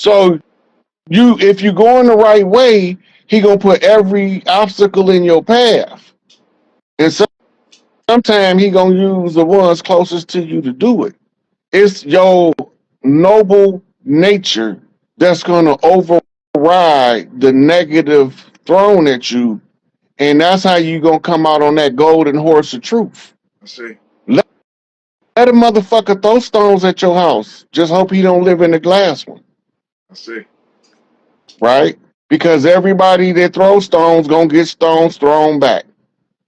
So if you going the right way, he gonna put every obstacle in your path, and sometimes he gonna use the ones closest to you to do it. It's your noble nature that's gonna override the negative thrown at you, and that's how you gonna come out on that golden horse of truth. I see. Let, let a motherfucker throw stones at your house. Just hope he don't live in the glass one, I see. right? Because everybody that throws stones gonna get stones thrown back.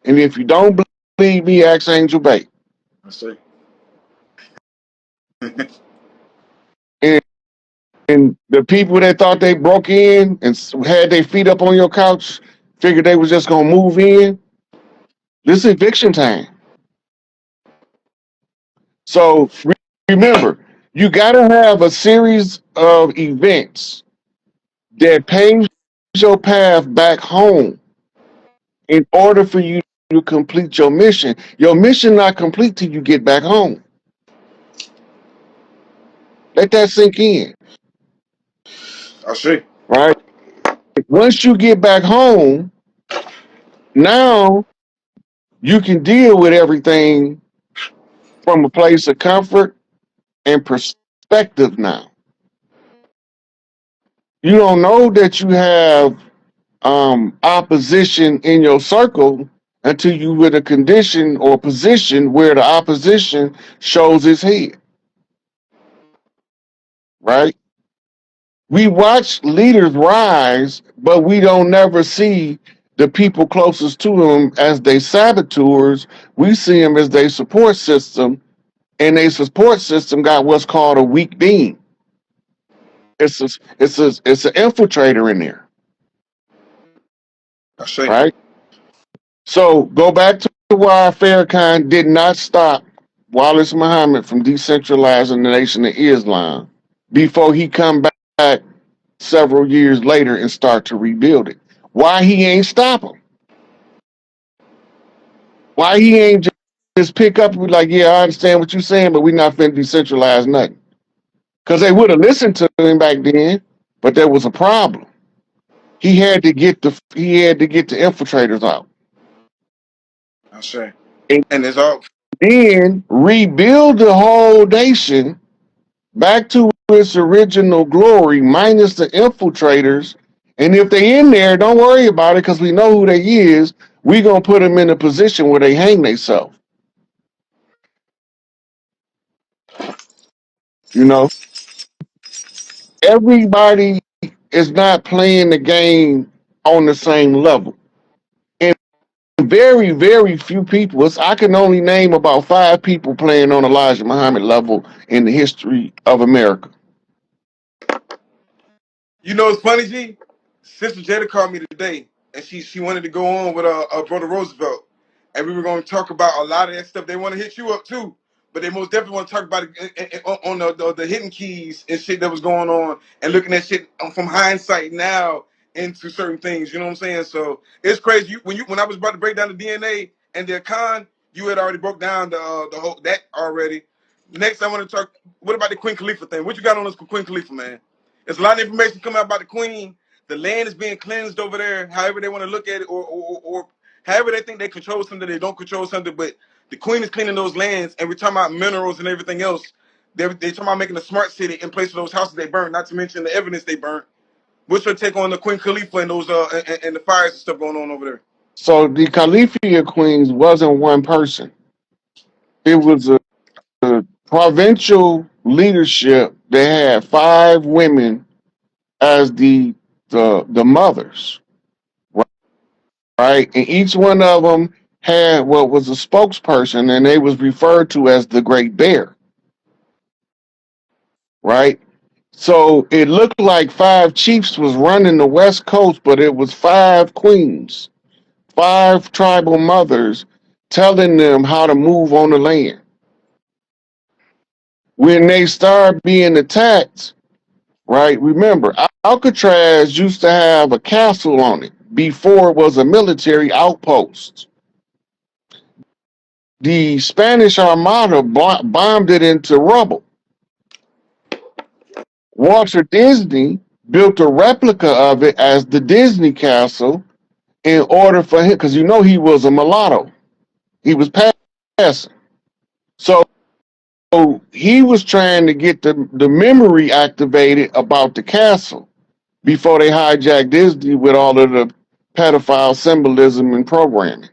And if you don't believe me, ask Angel Bay. I see. And, and the people that thought they broke in and had their feet up on your couch, figured they was just gonna move in. This is eviction time. So remember, you gotta have a series of events that paves your path back home in order for you to complete your mission. Your mission not complete till you get back home. Let that sink in, I see. right? Once you get back home, now you can deal with everything from a place of comfort and perspective now. You don't know that you have opposition in your circle until you with a condition or position where the opposition shows its head, right? We watch leaders rise, but we don't never see the people closest to them as they saboteurs. We see them as their support system, and their support system got what's called a weak beam. It's an infiltrator in there, I see. right? So go back to why Farrakhan did not stop Wallace Muhammad from decentralizing the Nation of Islam before he come back several years later and start to rebuild it. Why he ain't stop him? Why he ain't just pick up and be like, yeah, I understand what you're saying, but we not finna decentralize nothing. Because they would have listened to him back then, but there was a problem. He had to get the infiltrators out. I see. And And it's all. then rebuild the whole nation back to its original glory, minus the infiltrators. And if they in there, don't worry about it because we know who they is. We gonna put them in a position where they hang themselves. You know, everybody is not playing the game on the same level. And very, very few people. I can only name about 5 people playing on Elijah Muhammad level in the history of America. You know, it's funny, G. Sister Jada called me today, and she wanted to go on with brother Roosevelt, and we were going to talk about a lot of that stuff. They want to hit you up too, but they most definitely want to talk about it on the hidden keys and shit that was going on, and looking at shit from hindsight now into certain things. You know what I'm saying? So it's crazy. When I was about to break down the DNA and the con, you had already broke down the whole that already. Next, I want to talk. What about the Queen Khalifa thing? What you got on this Queen Khalifa, man? There's a lot of information coming out about the Queen. The land is being cleansed over there, however they want to look at it, or however they think they control something, they don't control something. But the Queen is cleaning those lands, and we're talking about minerals and everything else. They're talking about making a smart city in place of those houses they burned, not to mention the evidence they burnt. What's your take on the Queen Khalifa and those and the fires and stuff going on over there? So the Califia Queens wasn't one person. It was a provincial leadership that had 5 women as the mothers, right? And each one of them had what was a spokesperson, and they was referred to as the Great Bear, right? So it looked like 5 chiefs was running the West Coast, but it was 5 queens, 5 tribal mothers telling them how to move on the land. When they start being attacked, right? Remember, Alcatraz used to have a castle on it before it was a military outpost. The Spanish Armada bombed it into rubble. Walter Disney built a replica of it as the Disney Castle in order for him, because you know he was a mulatto. He was passing. So he was trying to get the memory activated about the castle before they hijacked Disney with all of the pedophile symbolism and programming.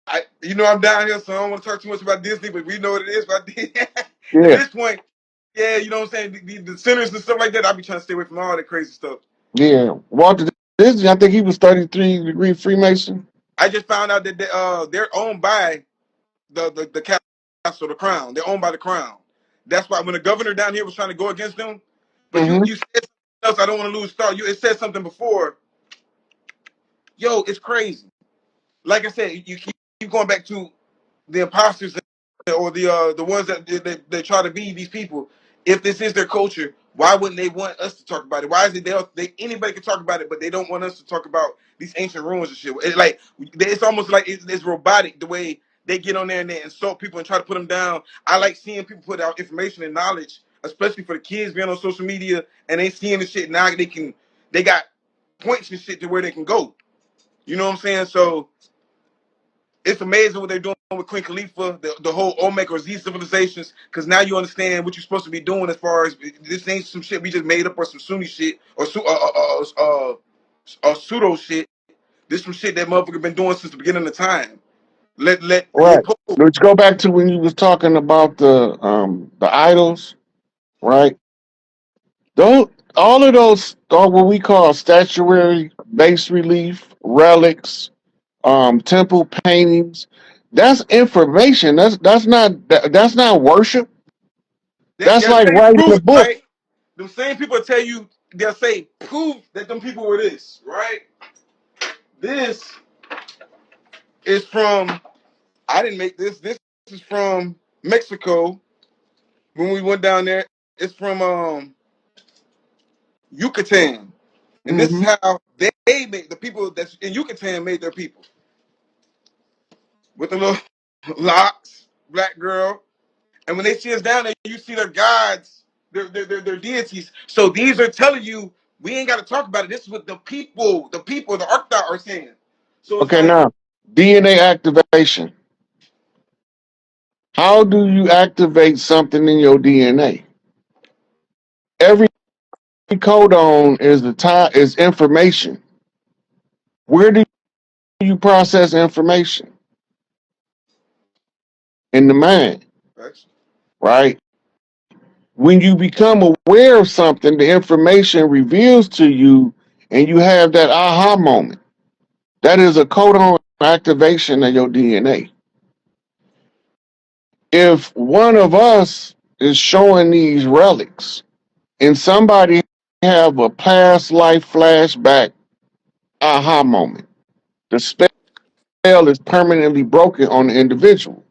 I, you know, I'm down here, so I don't want to talk too much about Disney, but we know what it is. But at Yeah, this point, yeah, you know what I'm saying? The centers and stuff like that, I be trying to stay away from all that crazy stuff. yeah. Walter Disney, I think he was 33-degree Freemason. I just found out that they're owned by the castle, the crown. They're owned by the crown. That's why when the governor down here was trying to go against them, but Mm-hmm. you said something else. I don't want to lose thought. It said something before. Yo, it's crazy. Like I said, you keep going back to the imposters or the ones that they try to be these people. If this is their culture, why wouldn't they want us to talk about it? Why is it they anybody can talk about it, but they don't want us to talk about these ancient ruins and shit? It's almost like it's robotic the way they get on there and they insult people and try to put them down. I like seeing people put out information and knowledge, especially for the kids being on social media and they seeing the shit now. They got points and shit to where they can go. You know what I'm saying? So it's amazing what they're doing with Queen Khalifa, the whole Olmec or Z civilizations, because now you understand what you're supposed to be doing as far as this ain't some shit we just made up or some Sunni shit or pseudo shit. This some shit that motherfucker been doing since the beginning of time. Let Right. Let's go back to when you was talking about the idols, right? Those all of those are what we call statuary, bas relief, relics, temple paintings. That's information. That's not worship. That's they'll like tell you writing prove a it, book. right? The same people tell you they'll say prove that them people were this, right? This is from I didn't make this. This is from Mexico when we went down there. It's from Yucatan, and this is Hmm. how they made the people that's in Yucatan made their people with the little locks, black girl. And when they see us down there, you see their gods, their deities. So these are telling you we ain't got to talk about it. This is what the archetypes are saying. So it's Okay, like now DNA activation. How do you activate something in your DNA? Every codon is the time is information. Where do you process information? In the mind, right? When you become aware of something, the information reveals to you, and you have that aha moment. That is a codon activation of your DNA. If one of us is showing these relics, and somebody have a past life flashback aha moment, the spell is permanently broken on the individual.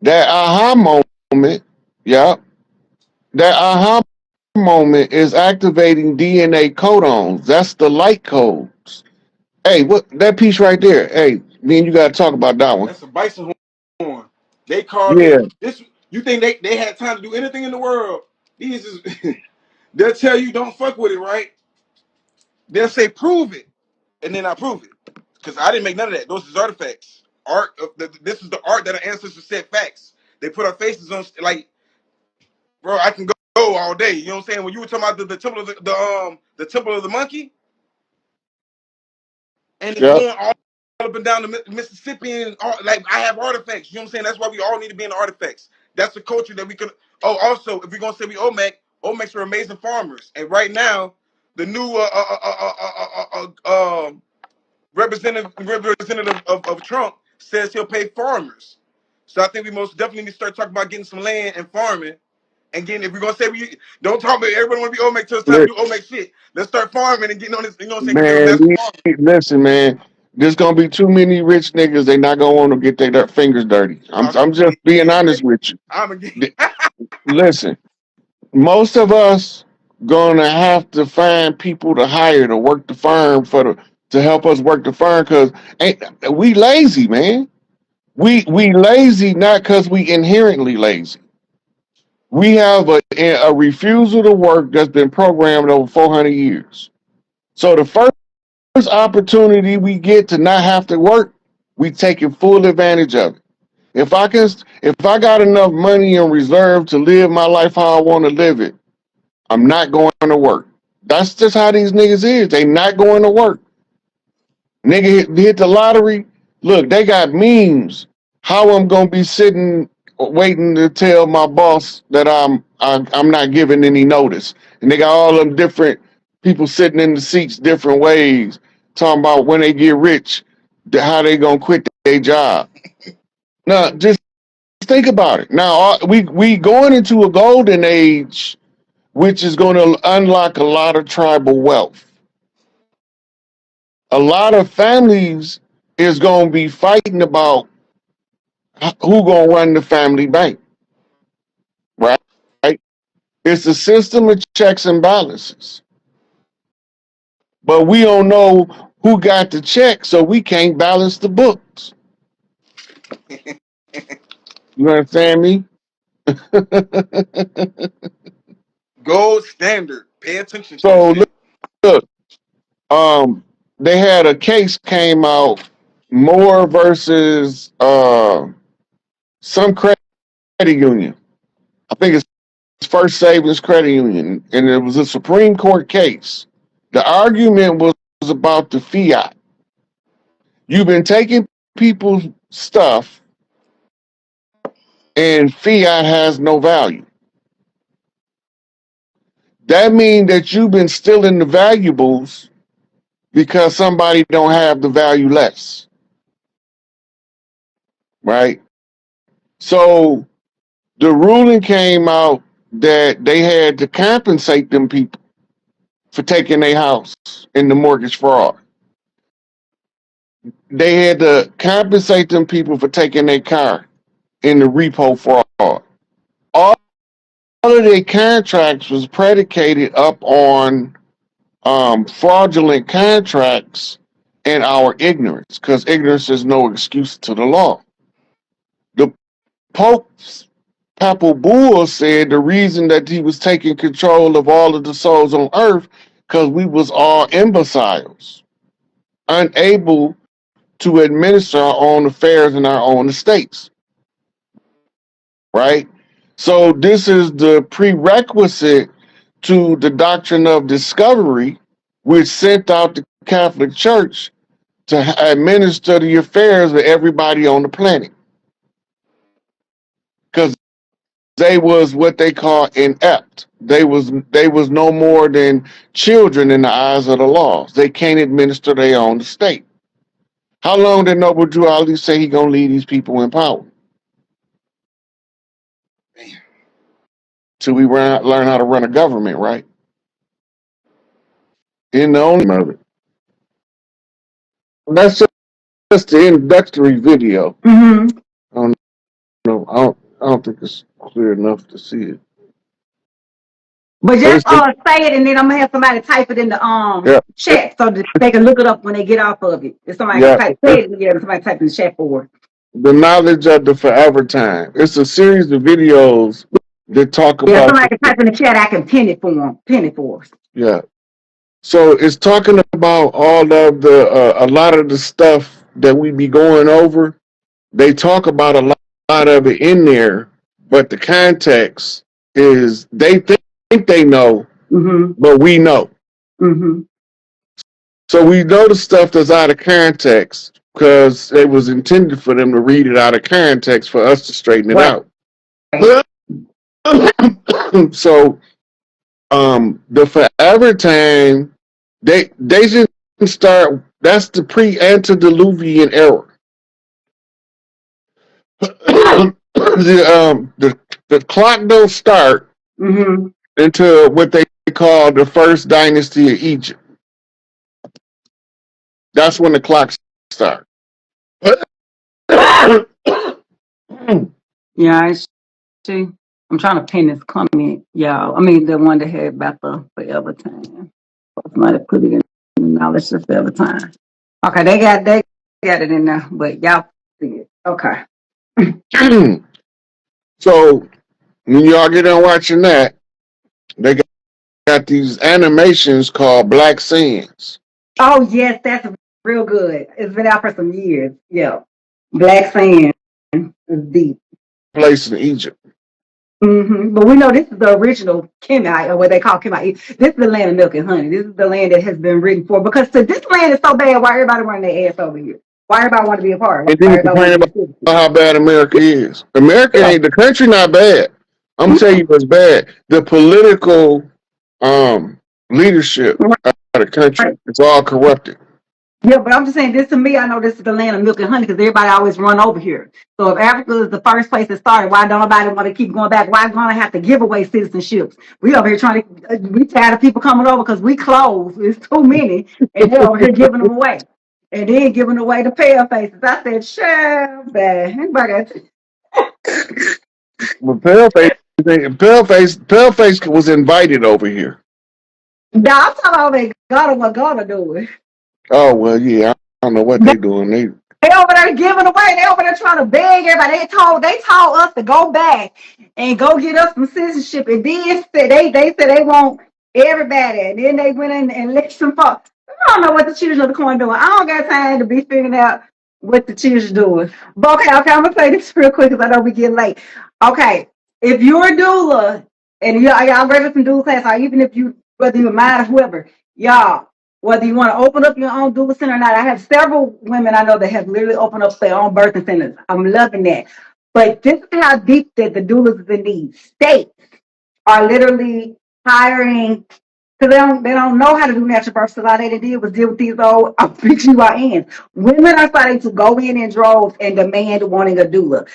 That aha moment, yeah, that aha moment is activating DNA codons. That's the light codes. Hey, what that piece right there? Hey, me and you got to talk about that one. that's a bison horn. They carved Yeah. it. This you think they had time to do anything in the world? These is they'll tell you don't fuck with it, right? They'll say prove it, and then I prove it because I didn't make none of that. Those is artifacts. Art. This is the art that our ancestors said facts. They put our faces on like, bro. I can go all day. You know what I'm saying? When you were talking about the temple of the temple of the monkey, and it's Yep. going all up and down the Mississippi, and like I have artifacts. You know what I'm saying? That's why we all need to be in the artifacts. That's the culture that we can. Oh, also, if we're gonna say we Olmecs are amazing farmers, and right now the new representative of Trump says he'll pay farmers. So I think we most definitely need to start talking about getting some land and farming. And getting, if we're gonna say we don't talk about everybody want to be Olmec till it's time to Li- do Olmec shit. Let's start farming and getting on this. You know what I'm saying? Getting Man, master farming. listen, man. There's gonna be too many rich niggas. They not gonna want to get their fingers dirty. I'm just being honest with you. I'm again. Listen, most of us gonna have to find people to hire to work the farm to help us work the farm because ain't we lazy, man. We lazy not because we inherently lazy. We have a refusal to work that's been programmed over 400 years. So the first opportunity we get to not have to work, we taking full advantage of it. If I got enough money in reserve to live my life how I want to live it, I'm not going to work. That's just how these niggas is. They not going to work. Nigga hit the lottery. Look, they got memes. How I'm gonna be sitting waiting to tell my boss that I'm not giving any notice. And they got all them different people sitting in the seats different ways, talking about when they get rich, how they gonna quit their job. Now, just think about it. Now, we going into a golden age, which is going to unlock a lot of tribal wealth. A lot of families is going to be fighting about who going to run the family bank, right? It's a system of checks and balances, but we don't know who got the check, so we can't balance the books. You understand me? Gold standard. Pay attention to the So shit. look, they had a case came out, Moore versus some credit union. I think it's First Savings Credit Union, and it was a Supreme Court case. The argument was about the fiat. You've been taking people's stuff, and fiat has no value. That means that you've been stealing the valuables because somebody don't have the value less, right? So the ruling came out that they had to compensate them people for taking their house in the mortgage fraud. They had to compensate them people for taking their car in the repo fraud. All of their contracts was predicated up on fraudulent contracts and our ignorance, because ignorance is no excuse to the law. The Pope's Papal Bull said the reason that he was taking control of all of the souls on earth because we was all imbeciles, unable to administer our own affairs in our own estates, right? So this is the prerequisite to the doctrine of discovery, which sent out the Catholic Church to administer the affairs of everybody on the planet, because they was what they call inept. They was no more than children in the eyes of the laws. They can't administer their own estate. How long did Noble Drew Ali say he gonna leave these people in power? Till we learn how to run a government, right? In the only of it. That's just the introductory video. I don't know. I don't think it's clear enough to see it. But just say it, and then I'm gonna have somebody type it in the chat so that they can look it up when they get off of it. If somebody can type it, somebody type in the chat for it. The knowledge of the forever time. It's a series of videos that talk about. Yeah, somebody can type in the chat. I can pin it for them. Pin it for us. Yeah. So it's talking about all of a lot of the stuff that we be going over. They talk about a lot of it in there, but the context is they think they know, but we know. So we know the stuff that's out of context because it was intended for them to read it out of context for us to straighten it out. So the forever time, they just start. That's the pre-antediluvian era. The clock don't start until what they call the first dynasty of Egypt. That's when the clock starts. Yeah, I see. I'm trying to pin this comment, y'all. I mean, the one that had about the forever time. Somebody put it in the knowledge of forever time. Okay, they got it in there, but y'all see it. Okay. So when y'all get on watching that, they got these animations called Black Sands. Oh yes, that's real good. It's been out for some years. Yeah. Black Sand is deep. Place in Egypt. But we know this is the original Kemite, or what they call Kemite. This is the land of milk and honey. This is the land that has been written for. Because this land is so bad, why everybody running their ass over here? Why everybody want to be a part? And Why then everybody want complain to be about a citizen? how bad America is. America Yeah. ain't, the country not bad. I'm telling you what's bad. The political leadership of the country, it's all corrupted. Yeah, but I'm just saying this to me, I know this is the land of milk and honey because everybody always run over here. So if Africa is the first place that started, why don't nobody want to keep going back? Why gonna have to give away citizenships? We over here trying to, we tired of people coming over because we closed. It's too many, and they're over here giving them away. And then giving away the pale faces. I said, sure, bad. But Paleface was invited over here. Now I'm talking about they gotta what gotta do it. Oh well, yeah, I don't know what they doing. They over there giving away. They over there trying to beg everybody. They told us to go back and go get us some citizenship. And then they said they want everybody. And then they went in and let some folks. I don't know what the children of the corn doing. I don't got time to be figuring out what the children doing. But okay, I'm gonna say this real quick because I know we get late. Okay, if you're a doula and y'all graduate from doula class, or even if you whether you're mine or whoever, y'all. Whether you want to open up your own doula center or not, I have several women I know that have literally opened up their own birthing centers. I'm loving that. But this is how deep that the doulas is in need. States are literally hiring because they don't know how to do natural births. So all they did was deal with these old OBGYNs. Women are starting to go in droves and demand wanting a doula.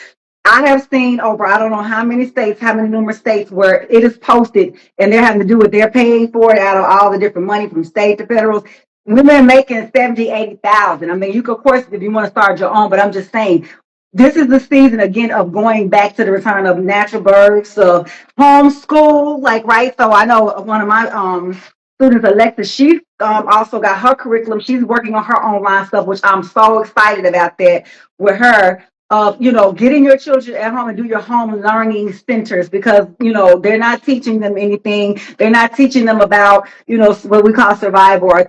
I have seen over I don't know how many states, how many numerous states where it is posted and they're having to do what they're paying for it out of all the different money from state to federal. Women making 70, 80,000. I mean, you could, of course, if you want to start your own, but I'm just saying this is the season again of going back to the return of natural births, of homeschool, like right. So I know one of my students, Alexa, she also got her curriculum. She's working on her online stuff, which I'm so excited about that with her of getting your children at home and do your home learning centers because they're not teaching them anything. They're not teaching them about what we call survival or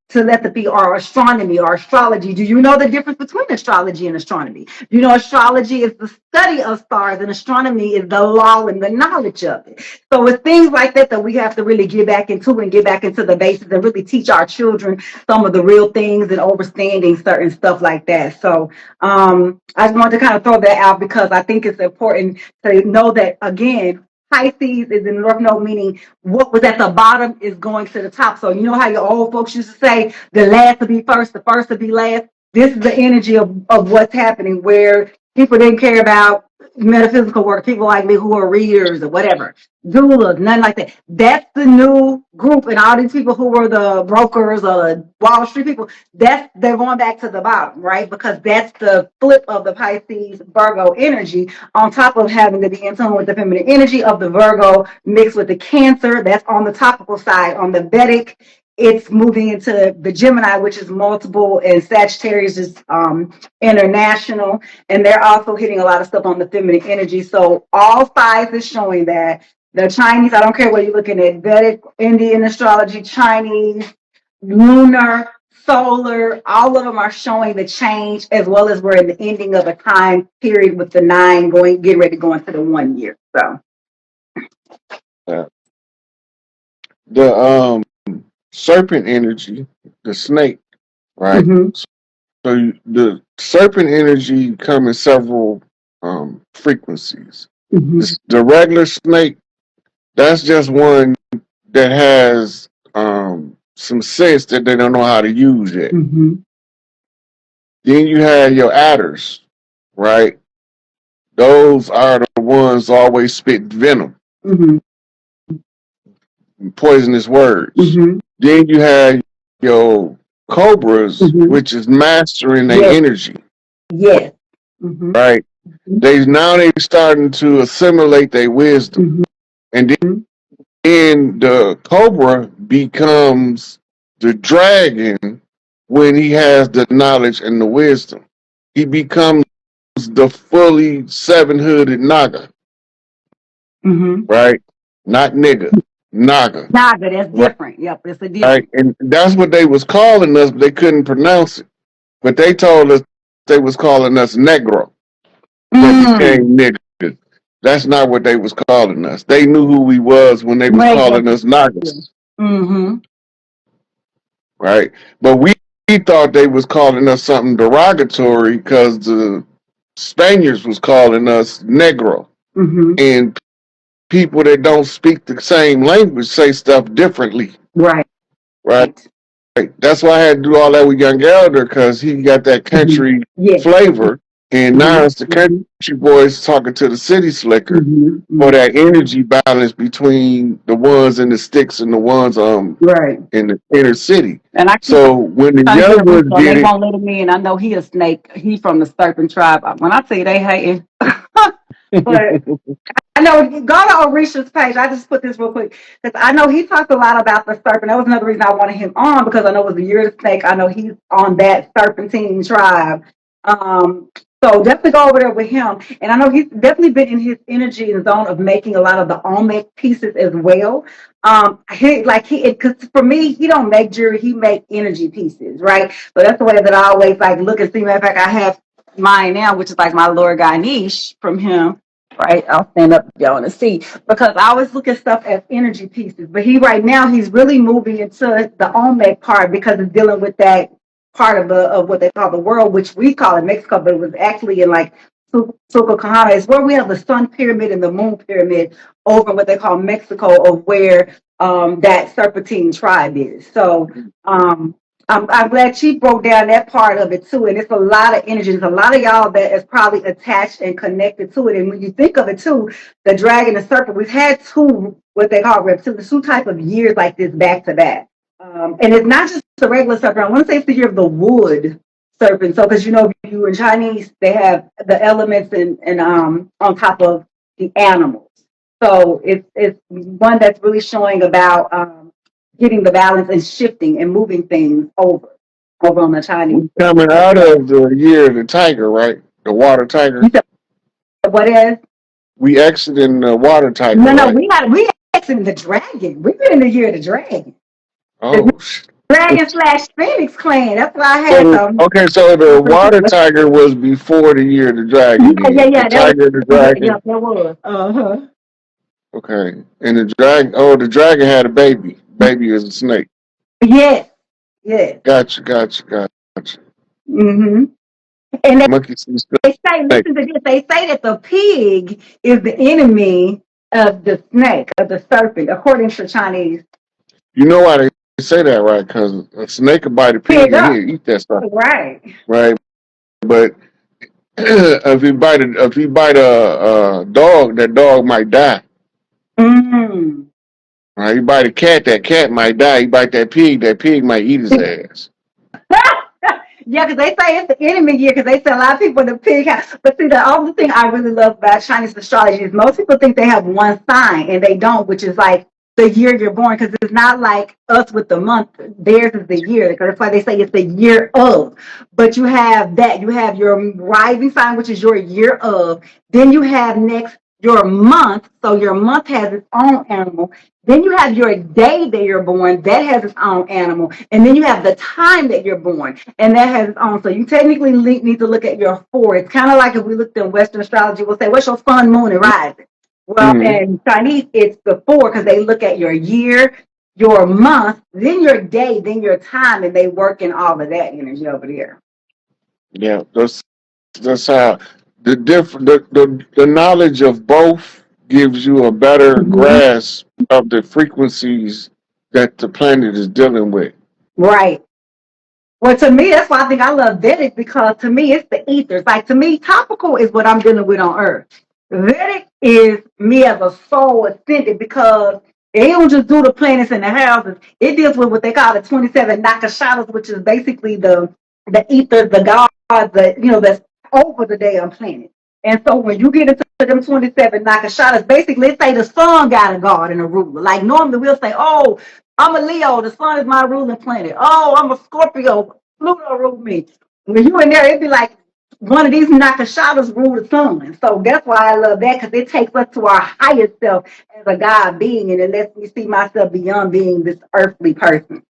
telepathy or astronomy or astrology. Do you know the difference between astrology and astronomy? Astrology is the study of stars and astronomy is the law and the knowledge of it. So it's things like that that we have to really get back into and get back into the basics and really teach our children some of the real things and understanding certain stuff like that. So I just wanted to kind of throw that out because I think it's important to know that again, Pisces is in the North Node, meaning what was at the bottom is going to the top. So you know how your old folks used to say the last to be first, the first to be last. This is the energy of what's happening where people didn't care about metaphysical work, people like me who are readers or whatever, doulas, nothing like that. That's the new group, and all these people who were the brokers or Wall Street people, they're going back to the bottom, right? Because that's the flip of the Pisces Virgo energy, on top of having to be in tune with the feminine energy of the Virgo mixed with the Cancer. That's on the topical side. On the Vedic, it's moving into the Gemini, which is multiple, and Sagittarius is international, and they're also hitting a lot of stuff on the feminine energy. So all sides is showing that the Chinese, I don't care what you're looking at, Vedic, Indian astrology, Chinese, lunar, solar, all of them are showing the change, as well as we're in the ending of a time period with the 9 getting ready to go into the 1 year. So The serpent energy, the snake, right? So the serpent energy come in several frequencies. The regular snake, that's just one that has some sense that they don't know how to use yet. Then you have your adders, right? Those are the ones always spit venom, poisonous words. Then you have your cobras, which is mastering their energy. yes. Right? They starting to assimilate their wisdom. And then the cobra becomes the dragon when he has the knowledge and the wisdom. He becomes the fully seven-hooded Naga, Mm-hmm. right? Not nigga, Naga, Naga, that's right? different. Yep, it's a different. And that's what they was calling us, but they couldn't pronounce it. But they told us they was calling us Negro that Mm. became niggas. That's not what they was calling us. They knew who we was when they was Right, that's calling us yeah. Nagas, Mm-hmm. right? But we thought they was calling us something derogatory because the Spaniards was calling us Negro. Mm-hmm. And people that don't speak the same language say stuff differently, Right. right? That's why I had to do all that with Young Elder because he got that Mm-hmm. country Yeah. flavor. And now it's the country Mm-hmm. boys talking to the city slicker Mm-hmm. for Mm-hmm. that energy balance between the ones in the sticks and the ones Right. in the inner city. And I keep So when the trying to get young a ones Rico and get they it, won't let him in. I know he a snake. He from the serpent tribe. When I tell you they hating. But I know go to Orisha's page. I just put this real quick because I know he talked a lot about the serpent. That was another reason I wanted him on because I know it was the year of the snake. I know he's on that serpentine tribe. Um, so definitely go over there with him. And I know he's definitely been in his energy and zone of making a lot of the Olmec pieces as well. Because for me, he don't make jewelry, he make energy pieces, right? So that's the way that I always like look and see. Matter of fact, I have mine now, which is like my Lord Ganesh from him. Right, I'll stand up if y'all want to see because I always look at stuff as energy pieces. But he right now he's really moving into the Olmec part because it's dealing with that part of what they call the world, which we call it Mexico, but it was actually in like Sucocahana. It's where we have the sun pyramid and the moon pyramid over what they call Mexico, of where that serpentine tribe is. So I'm glad she broke down that part of it too. And it's a lot of energy. There's a lot of y'all that is probably attached and connected to it. And when you think of it too, the dragon and serpent, we've had two, what they call reptiles, two type of years like this back to back. And it's not just a regular serpent. I want to say it's the year of the wood serpent. So, because you know, you in Chinese, they have the elements and on top of the animals. So it's one that's really showing about getting the balance and shifting and moving things over on the Chinese. we coming out of the year of the tiger, right? The water You tiger. said what is? We exiting the water tiger, No, right? we in the dragon. We've been in the year of the dragon. The Oh, dragon slash Phoenix clan. That's why I so had some. okay, so the water tiger was before the year of the dragon. Then the That was tiger, the yeah, dragon. that was. Uh-huh. Okay, and the dragon. Oh, the dragon had a baby. Baby is a snake. Yes, yes. Gotcha, gotcha, gotcha. Mm-hmm. And Monkey see they say, snake. listen to this, they say that the pig is the enemy of the snake, of the serpent, according to Chinese. You know why they say that, right? Because a snake will bite a pig Pig and up. he'll eat that stuff, Right. right? But if you bite a dog, that dog might die. Mm. Right? You bite a cat, that cat might die. You bite that pig might eat his ass. Yeah, because they say it's the enemy year, because they say a lot of people in the pig house. But see, the only thing I really love about Chinese astrology is most people think they have one sign and they don't, which is like the year you're born, because it's not like us with the month. Theirs is the year. Because that's why they say it's the year of. But you have that. You have your rising sign, which is your year of. Then you have next your month. So your month has its own animal. Then you have your day that you're born, that has its own animal. And then you have the time that you're born, and that has its own. So you technically need to look at your four. It's kind of like if we looked in Western astrology, we'll say, what's your sun, moon, and rising? Well, Mm-hmm. in Chinese, it's the four because they look at your year, your month, then your day, then your time, and they work in all of that energy over there. Yeah, that's how the knowledge of both gives you a better Mhm. grasp of the frequencies that the planet is dealing with. Right. Well, to me, that's why I think I love Vedic because to me, it's the ethers. Like to me, topical is what I'm dealing with on Earth. Vedic is me as a soul ascended because they don't just do the planets and the houses. It deals with what they call the 27 nakashatas, which is basically the ethers, the gods, that's over the damn planet. And so when you get into them 27 nakashatas, basically, let's say the sun got a god and a ruler. Like normally we'll say, oh, I'm a Leo. The sun is my ruling planet. Oh, I'm a Scorpio. Pluto ruled me. When you in there, it'd be like one of these nakashatas rule the sun. So that's why I love that, because it takes us to our highest self as a God being, and it lets me see myself beyond being this earthly person.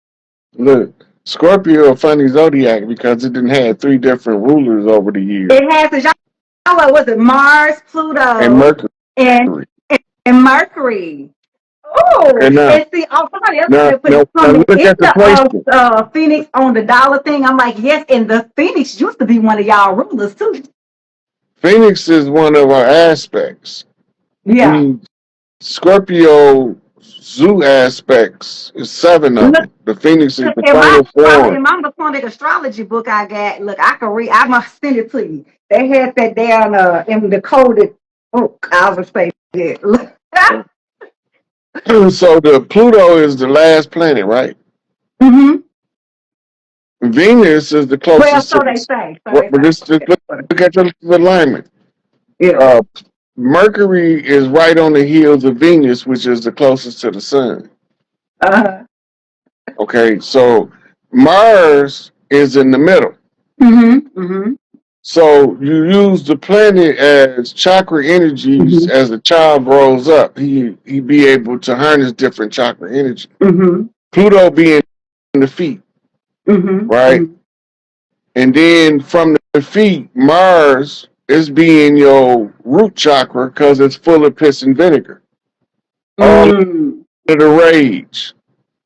Look, Scorpio a funny zodiac because it didn't have 3 different rulers over the years. It has, what was it, Mars, And Pluto, Mercury. and and Mercury. Oh, Okay, and see, somebody else now, said put now, now something look in at the the placement. Phoenix on the dollar thing. I'm like, yes, and the Phoenix used to be one of y'all rulers too. Phoenix is one of our aspects. Yeah. We Scorpio zoo aspects is 7 of Look, them. The Phoenix is the in my final form. in my Masonic astrology book I got, look, I can read. I must send it to you. They had that down in the coded book. I was say that. Look. So the Pluto is the last planet, right? Mm-hmm. Venus is the Well, closest to so they the. say. So Well, they say. just look at the alignment. Yeah. Uh, Mercury is right on the heels of Venus, which is the closest to the sun. Uh-huh. Okay, so Mars is in the middle. Mm-hmm. Mm-hmm. So you use the planet as chakra energies Mm-hmm. as the child grows up. He be able to harness different chakra energy. Mm-hmm. Pluto being the feet, Mm-hmm. right? Mm-hmm. And then from the feet, Mars is being your root chakra because it's full of piss and vinegar. All of Mm. the rage.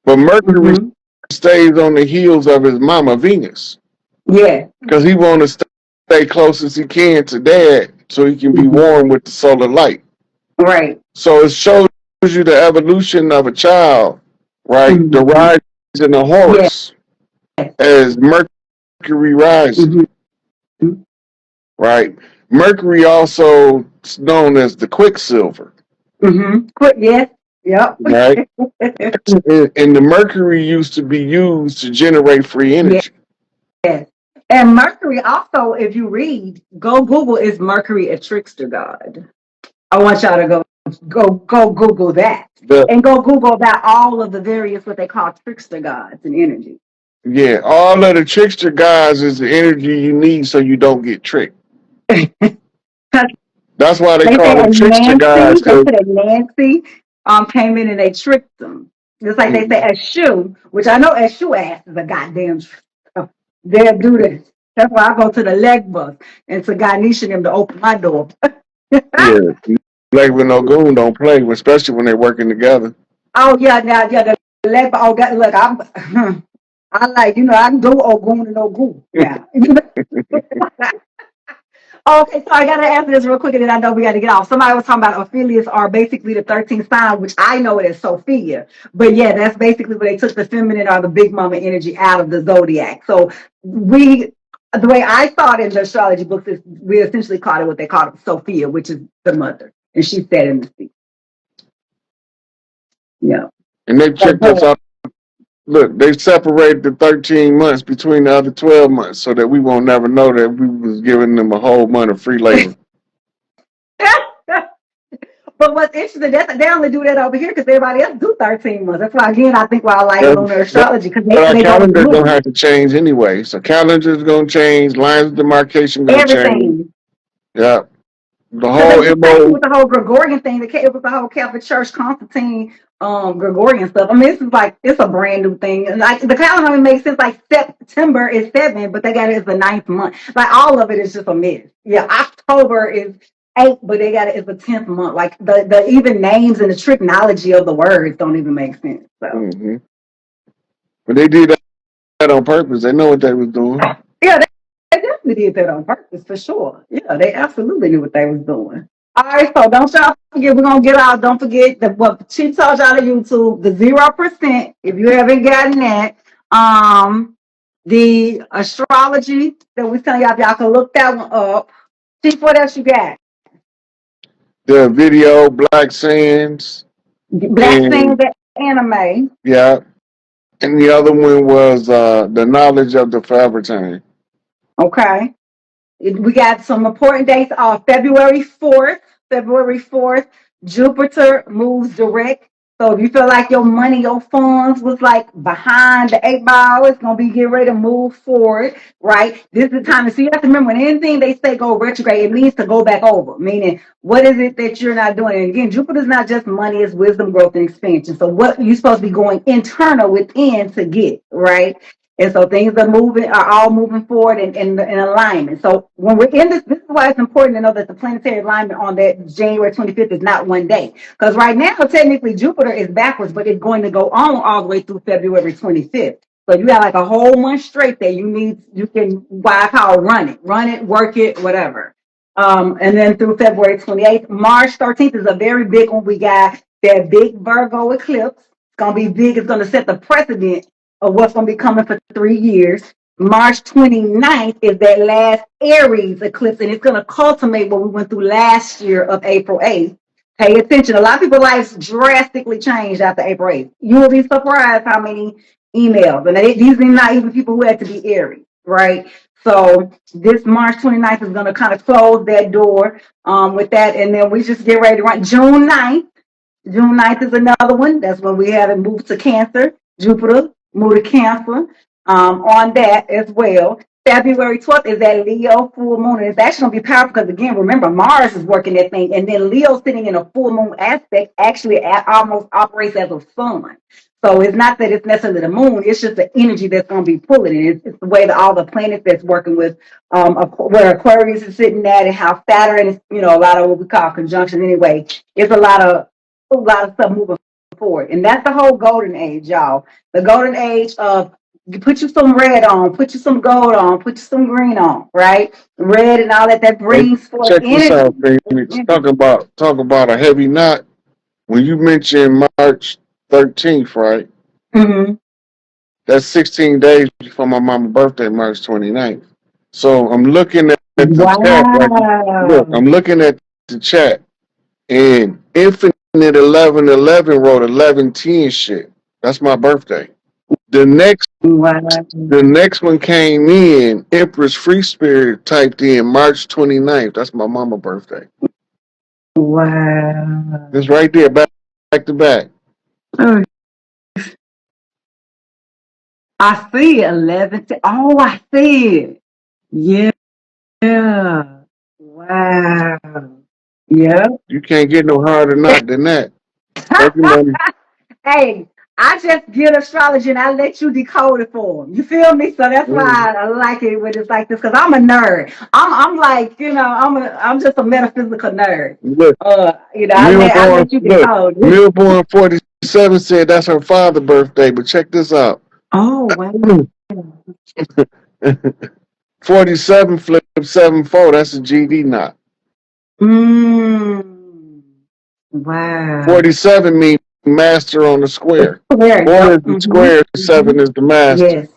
But Mercury Mm-hmm. stays on the heels of his mama Venus Yeah. because he want to stay close as he can to dad so he can be Mm-hmm. warm with the solar light. Right. So it shows you the evolution of a child, right? The Mm-hmm. rise in the Yeah. horse as Mercury rises, Mm-hmm. right? Mercury also is known as the quicksilver, Mm-hmm. Yes. Yep. right? And the Mercury used to be used to generate free Yes. energy. And Mercury also, if you read, go Google, is Mercury a trickster god? I want y'all to go Google that. The And go Google about all of the various what they call trickster gods and energy. Yeah, all of the trickster guys is the energy you need so you don't get tricked. That's why they They call say them a trickster guys. Nancy, they Cause said a Nancy came in and they tricked them. Just like they say a shoe, which I know a shoe ass is a goddamn they'll do this. That's why I go to the leg bus and to Ganesha them to open my door. yeah, like with no goon don't play, especially when they're working together. Oh yeah, now yeah, the leg bus. Oh God, look, I'm I like, I can do Ogun and Ogun now. Okay, so I gotta answer this real quick, and then I know we gotta get off. Somebody was talking about Ophelius are basically the 13th sign, which I know it as Sophia. But yeah, that's basically where they took the feminine or the big mama energy out of the zodiac. So the way I saw it in the astrology books is we essentially called it what they called it Sophia, which is the mother. And she said in the sea. Yeah. And they tricked us out. Look, they separated the 13 months between the other 12 months so that we won't never know that we was giving them a whole month of free labor. But what's interesting, they only do that over here because everybody else do 13 months. That's why, again, I think why I like That, lunar that, astrology, because but our they go with the calendar gonna moon. have to change anyway. So calendar's gonna change, lines of demarcation gonna change. Everything. Yeah. The Because it whole was the same thing MO. with the whole Gregorian thing. It was the whole Catholic Church, Constantine, Gregorian stuff. I mean, this is like, it's a brand new thing. And like the calendar only makes sense. Like September is 7, but they got it as the 9th month. Like all of it is just a mess. Yeah, October is 8, but they got it as the 10th month. Like the even names and the technology of the words don't even make sense. So Mm-hmm. But they did that on purpose. They know what they was doing. yeah, they definitely did that on purpose for sure. Yeah, they absolutely knew what they was doing. All right, so don't y'all forget, we're gonna get out. Don't forget that what she told y'all to YouTube, the 0%. If you haven't gotten that, the astrology that we telling y'all, if y'all can look that one up. Chief, what else you got? The video, Black Sands, Black Thing, and the anime. yeah, and the other one was the knowledge of the forever time. Okay. We got some important dates. February 4th. February 4th, Jupiter moves direct So if you feel like your money, your funds was like behind the 8 ball, it's gonna be getting ready to move forward, right? This is the time to see. You have to remember when anything they say go retrograde, it means to go back over. Meaning, what is it that you're not doing? And again, Jupiter's not just money; it's wisdom, growth, and expansion. So what you're supposed to be going internal within to get, right? And so things are all moving forward in alignment. So when we're in this is why it's important to know that the planetary alignment on that January 25th is not one day. Because right now, technically, Jupiter is backwards, but it's going to go on all the way through February 25th. So you got like a whole month straight that you can, what I call run it, work it, whatever. And then through February 28th, March 13th is a very big one. We got that big Virgo eclipse. It's going to be big. It's going to set the precedent of what's going to be coming for 3 years. March 29th is that last Aries eclipse, and it's going to culminate what we went through last year of April 8th. Pay attention. A lot of people's lives drastically changed after April 8th. You will be surprised how many emails, and these are not even people who had to be Aries, right? So this March 29th is going to kind of close that door with that, and then we just get ready to run June 9th. June 9th is another one. That's when we have it moved to Cancer. Jupiter moved to Cancer on that as well. February 12th is that Leo full moon. And it's actually going to be powerful because, again, remember, Mars is working that thing. And then Leo sitting in a full moon aspect actually almost operates as a sun. So it's not that it's necessarily the moon. It's just the energy that's going to be pulling it. It's the way that all the planets that's working with where Aquarius is sitting at and how Saturn is, a lot of what we call conjunction anyway. It's a lot of stuff moving forward. And that's the whole golden age, y'all. The golden age of you put you some red on, put you some gold on, put you some green on, right? Red and all that. That Hey, brings forth check this energy. out, Phoenix. Talk about a heavy knot. When you mentioned March 13th, right? Mm-hmm. That's 16 days before my mama's birthday, March 29th. So I'm looking at the chat, right? Look, Wow. I'm looking at the chat, and Infinite 1111 wrote 1110 shit. That's my birthday. The next Wow. the next one came in, Empress Free Spirit typed in March 29th. That's my mama's birthday. Wow. It's right there, back to back. Oh, I see it. 11. Oh, I see it. Yeah. Wow. Yep. You can't get no harder knot than that. Every money. Hey, I just get astrology and I let you decode it for them. You feel me? So that's Mm, why I like it when it's like this because I'm a nerd. I'm like I'm just a metaphysical nerd. look, I let you look, decode it. Millborn 47 said that's her father's birthday, but check this out. Oh wow. 47 flip 7-4, that's a GD knot. Mm, wow. 47 means master on the square. Square. 4 is Yep. the square, 7 is the master. Yes.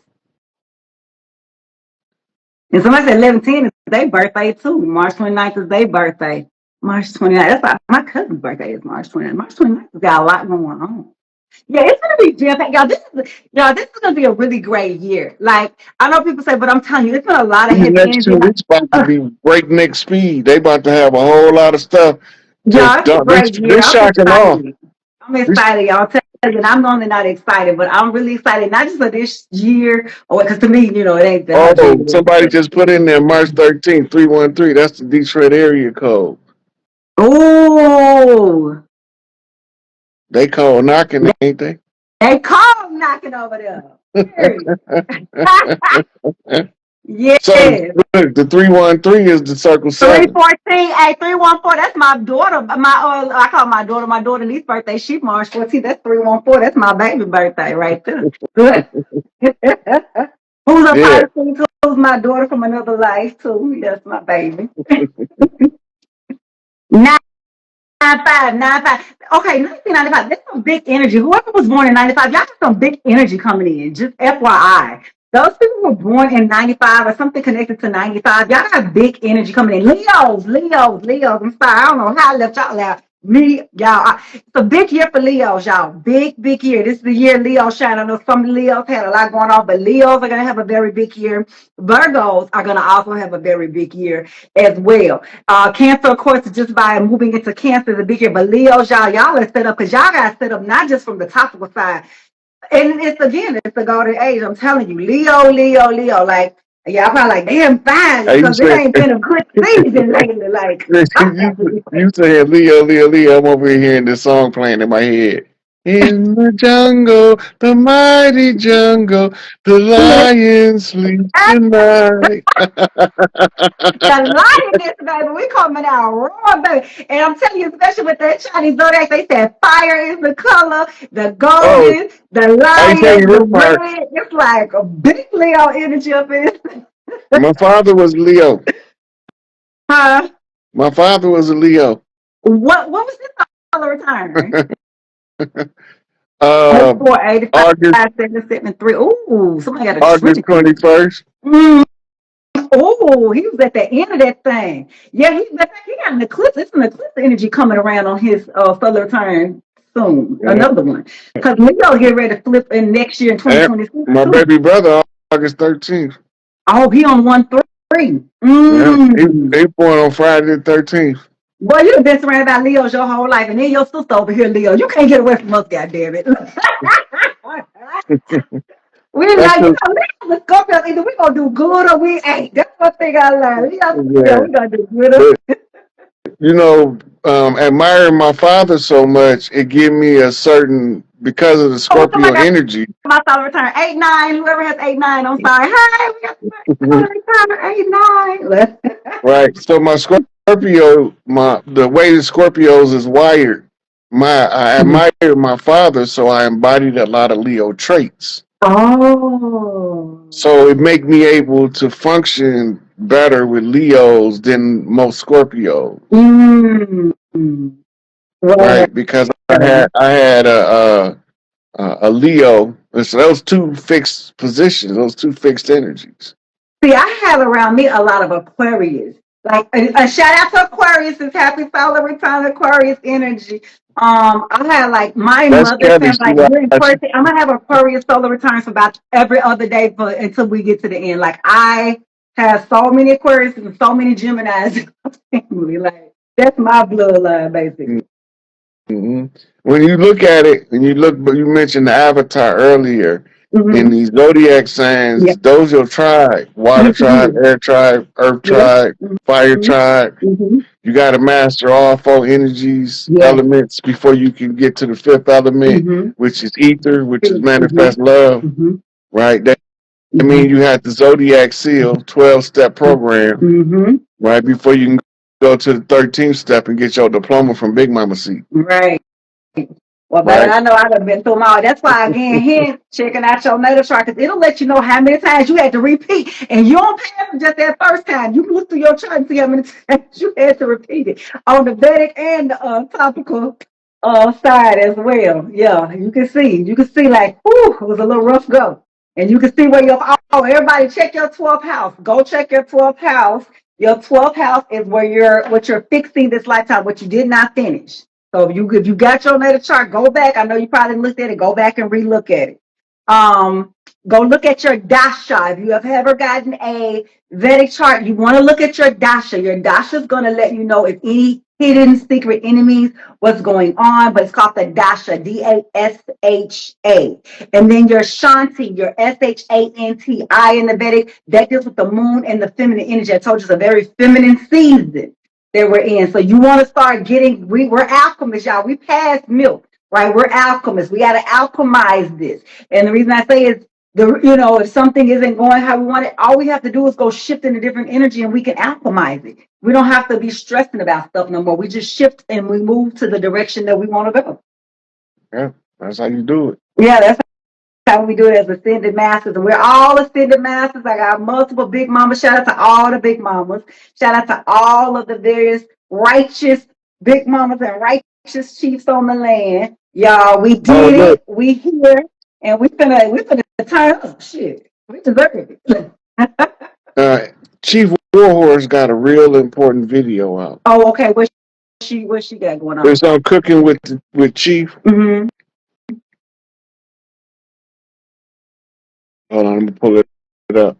And somebody said 11/10 is their birthday too. March 29th is their birthday. March 29th. That's my cousin's birthday is March 29th. March 29th has got a lot going on. Yeah, it's gonna be jam packed. Y'all, this is gonna be a really great year. Like I know people say, but I'm telling you, it's been a lot of These heavy next energy. 2 weeks about to be breakneck speed. They about to have a whole lot of stuff to Y'all, it's a great they year. I'm shocking off. excited. I'm excited, y'all. Tell you, and I'm only not excited, but I'm really excited, not just for this year, or because to me, it ain't that much Oh, anyway. somebody just put in there March 13th, 313. That's the Detroit area code. Oh, They call knocking, ain't they? they call knocking over there. Period. So Yes. look, the 313 is the circle 7. 314, hey, 314. That's my daughter. I call my daughter. My daughter niece's birthday. She's March 14th. That's 314. That's my baby birthday right there. Good. Who's a Yeah. Pisces? Who's my daughter from another life too? That's my baby. 95. Okay, 1995. That's some big energy. Whoever was born in 95, y'all got some big energy coming in. Just FYI. Those people who were born in 95 or something connected to 95, y'all got big energy coming in. Leos. I'm sorry. I don't know how I left y'all out. Me, y'all. It's a big year for Leos, y'all. Big year. This is the year Leo shine. I know some Leos had a lot going on, but Leos are gonna have a very big year. Virgos are gonna also have a very big year as well. Cancer, of course, just by moving into Cancer is a big year, but Leos, y'all are set up because y'all got set up not just from the topical side. And it's the golden age. I'm telling you, Leo. Like, y'all probably like, damn, fine, Hey, you because it said ain't been a good season lately. Like, you said Leo. I'm over here hearing this song playing in my head. In the jungle, the mighty jungle, the lion sleeps tonight. the lioness, baby, we coming out raw, baby. And I'm telling you, especially with that Chinese Zodiac, they said fire is the color, the Oh, golden, the I tell lion, you the this part. red. It's like a big Leo energy up in it. My father was Leo. Huh? My father was a Leo. What was this color return? Uh, 84, 85, August 77, 3. Ooh, somebody got a August Trinity. 21st. Mm. Oh, he was at the end of that thing. Yeah, he got an eclipse. It's an eclipse energy coming around on his solar return soon. Yeah. Another one. Because Leo get ready to flip in next year in And 2026 my too. baby brother, August 13th. Oh, he on 1-3. Yeah. Mm. He born on Friday the 13th. Boy, you've been surrounded by Leos your whole life, and then your sister over here, Leo. You can't get away from us, goddammit. We That's like, the Leo, the Scorpios, either we gonna do good or we ain't. That's one thing I learned. Leo, yeah. we gonna do good. But you know, admiring my father so much, it give me a certain because of the Oh, Scorpio somebody got energy, my solar return. 8-9. Whoever has 8-9, I'm sorry. Hey, we got solar return 8-9. right? So my Scorpio, the way the Scorpios is wired, I admire my father, so I embodied a lot of Leo traits. Oh. So it make me able to function better with Leos than most Scorpios, Mm. Well, right? Because I had a Leo. So those two fixed positions, those two fixed energies. see, I have around me a lot of Aquarius. Like a shout out to Aquarius. It's happy solar return Aquarius energy. I have like my That's mother's Kelly. family, She like we're in watching. Aquarius. I'm gonna have Aquarius solar returns for about every other day until we get to the end. Like I have so many Aquarius and so many Geminis in my family. Like that's my bloodline, basically. hmm When you look at it, and but you mentioned the avatar earlier. In Mm-hmm. these zodiac Yeah. signs, those your tribe: water tribe, Mm-hmm. air tribe, earth Yeah. tribe, fire Mm-hmm. tribe. Mm-hmm. You got to master all four energies, Yeah. elements before you can get to the fifth element, Mm-hmm. which is ether, which is Mm-hmm. manifest love. Mm-hmm. Right. That Mm-hmm. means you have the zodiac seal, 12-step program, Mm-hmm. right before you can go to the 13th step and get your diploma from Big Mama Seat. Right. Well, baby, Right. I know I done been through them all. That's why, again, here, checking out your natal chart, because it'll let you know how many times you had to repeat. And you don't pass it just that first time. You can look through your chart and see how many times you had to repeat it on the Vedic and the topical side as well. Yeah, you can see. You can see, like, whew, it was a little rough go. And you can see where everybody check your 12th house. Go check your 12th house. Your 12th house is where what you're fixing this lifetime, what you did not finish. So if you got your natal chart, go back. I know you probably looked at it. Go back and relook at it. Um, Go look at your dasha. If you have ever gotten a Vedic chart, you want to look at your dasha. Your dasha is going to let you know if any hidden secret enemies, what's going on. But it's called the dasha, DASHA. And then your shanti, your SHANTI in the Vedic, that deals with the moon and the feminine energy. I told you it's a very feminine season that we're in. So you want to start getting, we're alchemists, y'all. We passed milk, right? We're alchemists. We got to alchemize this. And the reason I say is, if something isn't going how we want it, all we have to do is go shift in a different energy and we can alchemize it. We don't have to be stressing about stuff no more. We just shift and we move to the direction that we want to go. Yeah, that's how you do it. Yeah, that's how we do it as ascended masters. And we're all ascended masters. I got multiple big mamas. Shout out to all the big mamas. Shout out to all of the various righteous big mamas and righteous chiefs on the land. Y'all, we Oh, did look, it. We here. And we finna turn up. Shit. We deserve it. uh, Chief Warhorse got a real important video out. Oh, okay. What? what she got going on? It's on Cooking with Chief. Mm-hmm. Hold on, let me pull it up.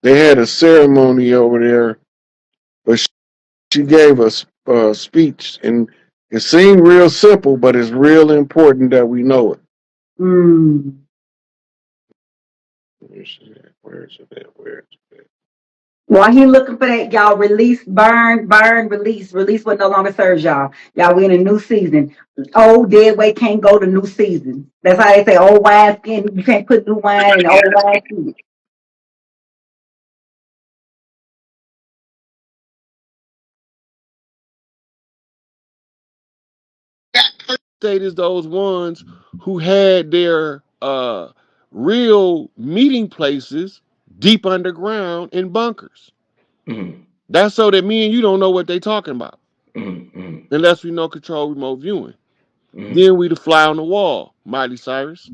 They had a ceremony over there, but she gave us a speech, and it seemed real simple, but it's real important that we know it. Mm. Where's it at? Where's it at? Where's it at? While he looking for that, y'all release, burn, release what no longer serves y'all. Y'all we in a new season. Old dead weight can't go to new season. That's how they say old wine skin. You can't put new wine in old wine skin. State is those ones who had their real meeting places deep underground in bunkers. Mm-hmm. That's so that me and you don't know what they talking about Mm-hmm. unless we know control remote viewing. Mm-hmm. Then we the fly on the wall, Miley Cyrus,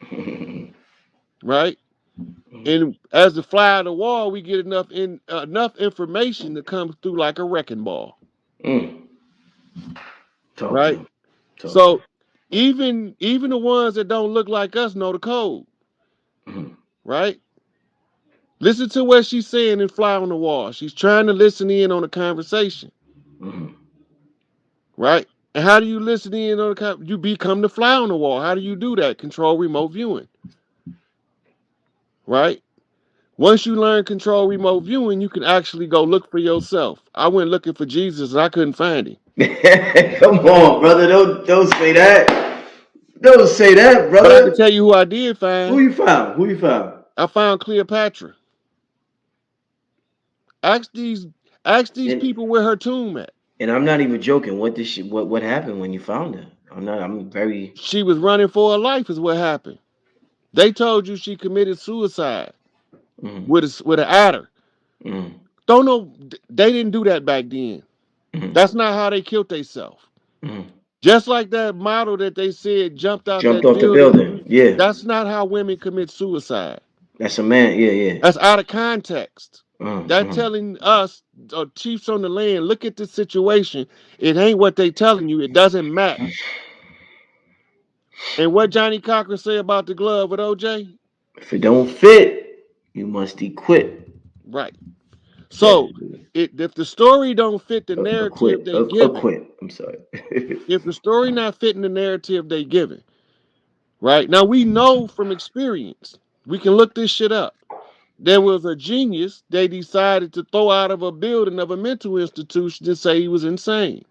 Mm-hmm. right? And as the fly on the wall, we get enough information to come through like a wrecking ball, Mm. Talk to right? him. Talk to him. So even the ones that don't look like us know the code, Mm-hmm. right? Listen to what she's saying in Fly on the Wall. She's trying to listen in on the conversation, Mm-hmm. right? And how do you listen in on you become the fly on the wall. How do you do that? Control remote viewing, right? Once you learn control remote viewing, you can actually go look for yourself. I went looking for Jesus and I couldn't find him. Come on, brother. Don't say that. Don't say that, But I can brother. tell you who I did Who find. you found? Who you found? I found Cleopatra. Ask these ask these And people where her tomb at. and I'm not even joking. What did she? What happened when you found her? I'm not. I'm very. She was running for her life is what happened. They told you she committed suicide Mm, with an adder. mm, Don't know. They didn't do that back then. mm, That's not how they killed themselves. mm. Just like that model that they said jumped out Jumped that off the building. building. Yeah, That's not how women commit suicide. that's a man. Yeah, yeah. That's out of context. That Mm. telling us, chiefs on the land, look at the situation. It ain't what they telling you. It doesn't match. And what Johnny Cochran say about the glove with OJ? If it don't fit, you must equip. Right. So Definitely. if the story don't fit the narrative Acquit. they giving, Acquit. I'm sorry. if the story not fitting the narrative they giving, right? Now we know from experience. We can look this shit up. There was a genius they decided to throw out of a building of a mental institution and say he was insane.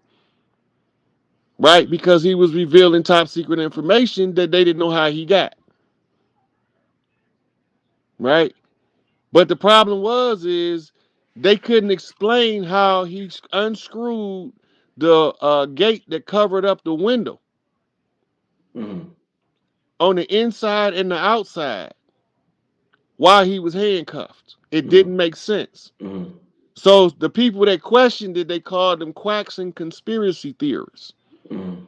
Right? Because he was revealing top secret information that they didn't know how he got. Right? But the problem is they couldn't explain how he unscrewed the gate that covered up the window Mm, on the inside and the outside while he was handcuffed. It mm, didn't make sense. mm, So the people that questioned it, they called them quacks and conspiracy theorists. mm,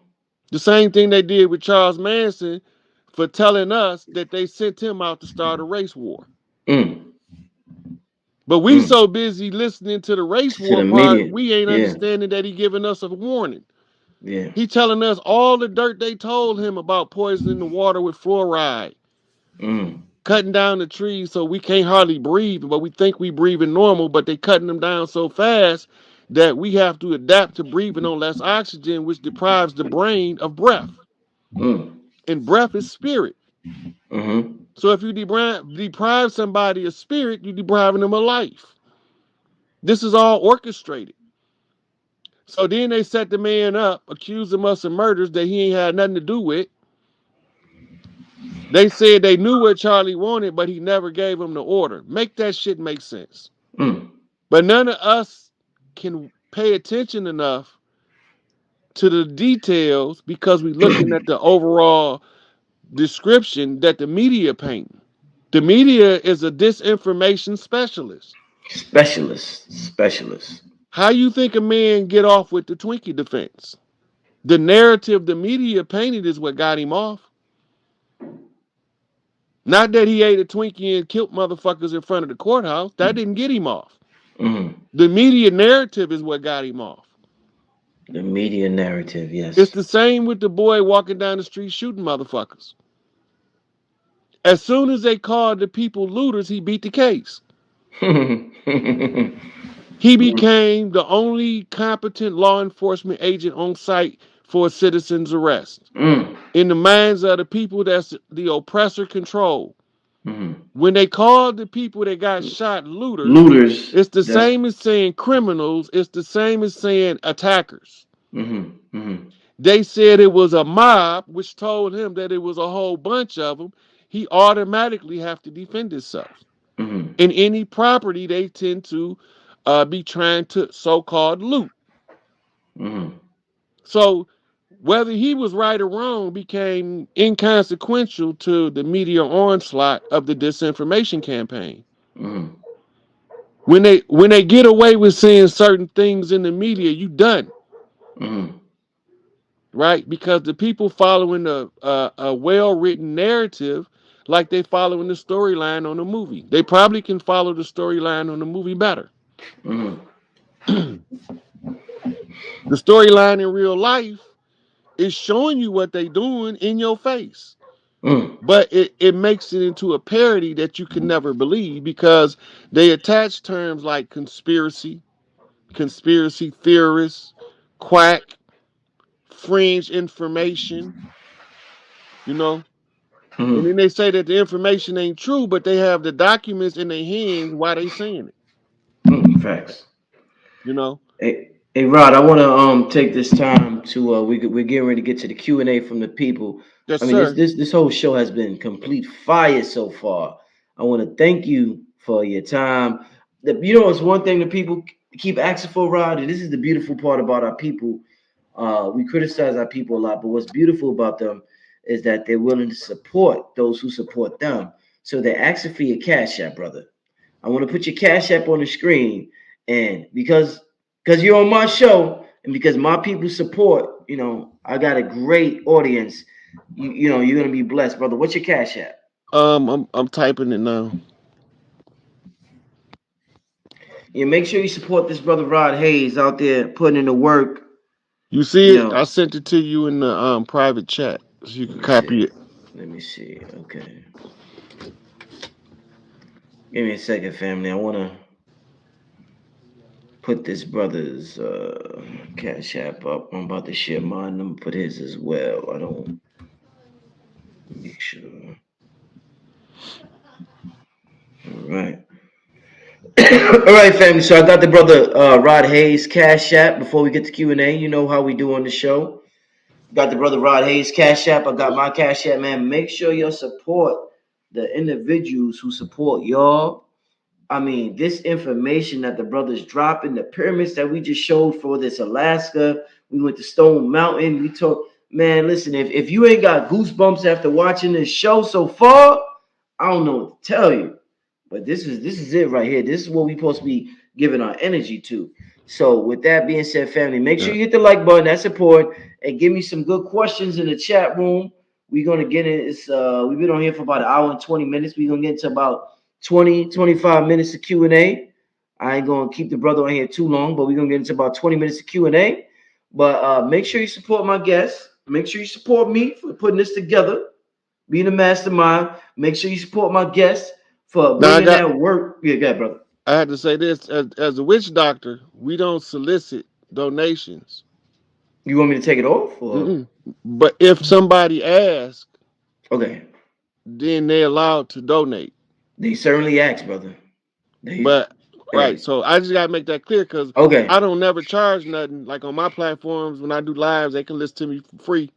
The same thing they did with Charles Manson for telling us that they sent him out to start a race war. mm, But we mm. so busy listening to the race To war the part, media. we ain't Yeah, understanding that he giving us a warning. yeah. He telling us all the dirt they told him about poisoning the water with fluoride, Mm, cutting down the trees so we can't hardly breathe, but we think we breathing normal, but they cutting them down so fast that we have to adapt to breathing on less oxygen, which deprives the brain of breath. mm, And breath is spirit. mm-hmm. So if you deprive somebody of spirit, you're depriving them of life. This is all orchestrated. So then they set the man up, accused him of some murders that he ain't had nothing to do with. They said they knew what Charlie wanted, but he never gave them the order. Make that shit make sense. Mm. But none of us can pay attention enough to the details because we're looking at the overall description that the media paint. The media is a disinformation specialist. Specialist. How you think a man get off with the Twinkie defense? The narrative the media painted is what got him off. Not that he ate a Twinkie and killed motherfuckers in front of the courthouse. That didn't get him off. Mm-hmm. The media narrative is what got him off. The media narrative, It's yes. the same with the boy walking down the street shooting motherfuckers. As soon as they called the people looters, he beat the case. Mm. He became the only competent law enforcement agent on site for a citizen's arrest. In the minds of the people that's the oppressor control. Mm. When they called the people that got shot looters, Looters. it's the That's. same as saying criminals, it's the same as saying attackers. Mm-hmm. Mm-hmm. They said it was a mob, which told him that it was a whole bunch of them. He automatically have to defend himself. Mm-hmm. In any property, they tend to be trying to so-called loot. Mm-hmm. So whether he was right or wrong became inconsequential to the media onslaught of the disinformation campaign. Mm-hmm. When they get away with saying certain things in the media, you done, Mm-hmm. right? Because the people following a well-written narrative, like they following the storyline on the movie, they probably can follow the storyline on the movie better. Mm-hmm. The storyline in real life is showing you what they doing in your face. Mm. But it makes it into a parody that you can never believe because they attach terms like conspiracy theorists, quack, fringe information, you know. And Mm-hmm. then they say that the information ain't true, but they have the documents in their hands while they saying it, Mm. Facts. you know. Hey, Rod, I want to take this time to we're getting ready to get to the Q&A from the people. Yes, I mean, this sir. this this whole show has been complete fire so far. I want to thank you for your time. It's one thing that people keep asking for, Rod, and this is the beautiful part about our people. We criticize our people a lot, but what's beautiful about them is that they're willing to support those who support them. So they're asking for your cash app, brother. I want to put your cash app on the screen, and because you're on my show, and because my people support, I got a great audience. You're gonna be blessed, brother. What's your cash app? I'm typing it now. Yeah, make sure you support this brother Rod Hayes out there putting in the work. You see You it? I know, sent it to you in the private chat, so you let can me see. copy it. Let me see. Okay, give me a second, family. I wanna put this brother's cash app up. I'm about to share mine. I'm gonna put his as well. I don't make sure. All right. All right, family. So I got the brother Rod Hayes Cash App. Before we get to Q&A, you know how we do on the show. Got the brother Rod Hayes Cash App. I got my Cash App, man. Make sure you support the individuals who support y'all. I mean, this information that the brothers dropping, the pyramids that we just showed for this Alaska. We went to Stone Mountain. We talked, man, listen, if you ain't got goosebumps after watching this show so far, I don't know what to tell you. But this is it right here. This is what we supposed to be giving our energy to. So with that being said, family, make sure Yeah. you hit the like button, that support, and give me some good questions in the chat room. We're gonna get it. We've been on here for about an hour and 20 minutes. We're gonna get into about 20, 25 minutes of Q&A. I ain't gonna keep the brother on here too long, but we're gonna get into about 20 minutes of Q&A. But make sure you support my guests. Make sure you support me for putting this together, being a mastermind. Make sure you support my guests for Now bringing that work. Yeah, go ahead, brother. I had to say this as a witch doctor, we don't solicit donations. You want me to take it off? Or Mm-mm. But if somebody asks, okay. then they're allowed to donate. They certainly asked, brother. They But right, hey. so I just gotta make that clear because I Okay. don't never charge nothing. Like on my platforms, when I do lives, they can listen to me for free,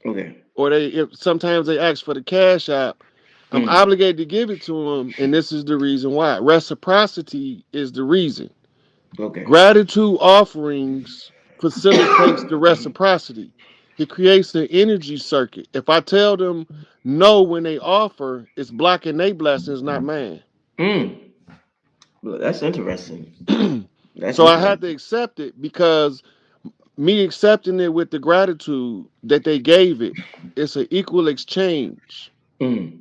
Okay. or sometimes they ask for the cash app. I'm Mm, obligated to give it to them, and this is the reason why. Reciprocity is the reason. okay. Gratitude offerings facilitates the reciprocity. It creates an energy circuit. If I tell them no when they offer, it's blocking their blessings, not mine. Mm. Well, that's interesting. That's So I had to interesting. accept it because me accepting it with the gratitude that they gave it, it's an equal exchange. Mm.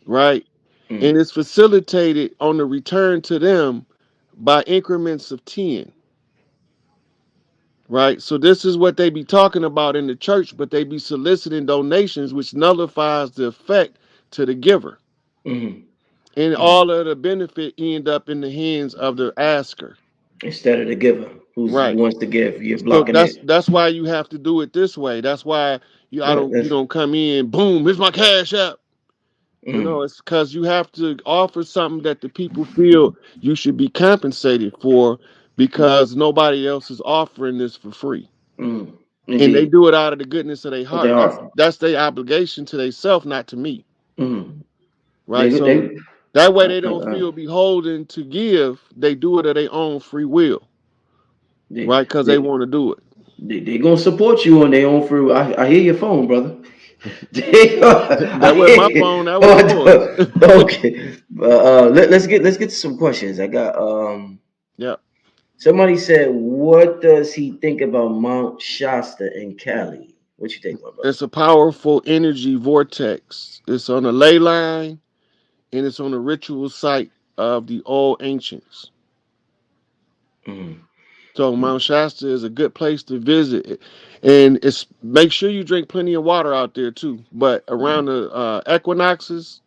right? And Mm. it's facilitated on the return to them by increments of 10, right? So this is what they be talking about in the church, but they be soliciting donations, which nullifies the effect to the giver. Mm. And Mm. all of the benefit end up in the hands of the asker. Instead of the giver who Right. wants to give, you're So blocking that's it. that's why you have to do it this way. That's why Right. you That's. don't come in, boom, here's my cash app. But no, Mm. it's because you have to offer something that the people feel you should be compensated for because nobody else is offering this for free. Mm. And they Indeed. do it out of the goodness of their But they heart. are. That's their obligation to themselves, not to me. Mm. Right. So They. that way Uh, they uh, don't uh, feel beholden to give. They do it of their own free will. they. Right, because they They. want to do it. They gonna support you on their own free. I hear your phone, brother. I That wasn't hear my you. phone, that was yours. Oh, okay. Let's get to some questions. I got Yeah. somebody said, what does he think about Mount Shasta in Cali? What you think, my brother? It's a powerful energy vortex. It's on the ley line and it's on the ritual site of the old ancients. Mm. So Mount Shasta is a good place to visit, and it's make sure you drink plenty of water out there too. But around the equinoxes,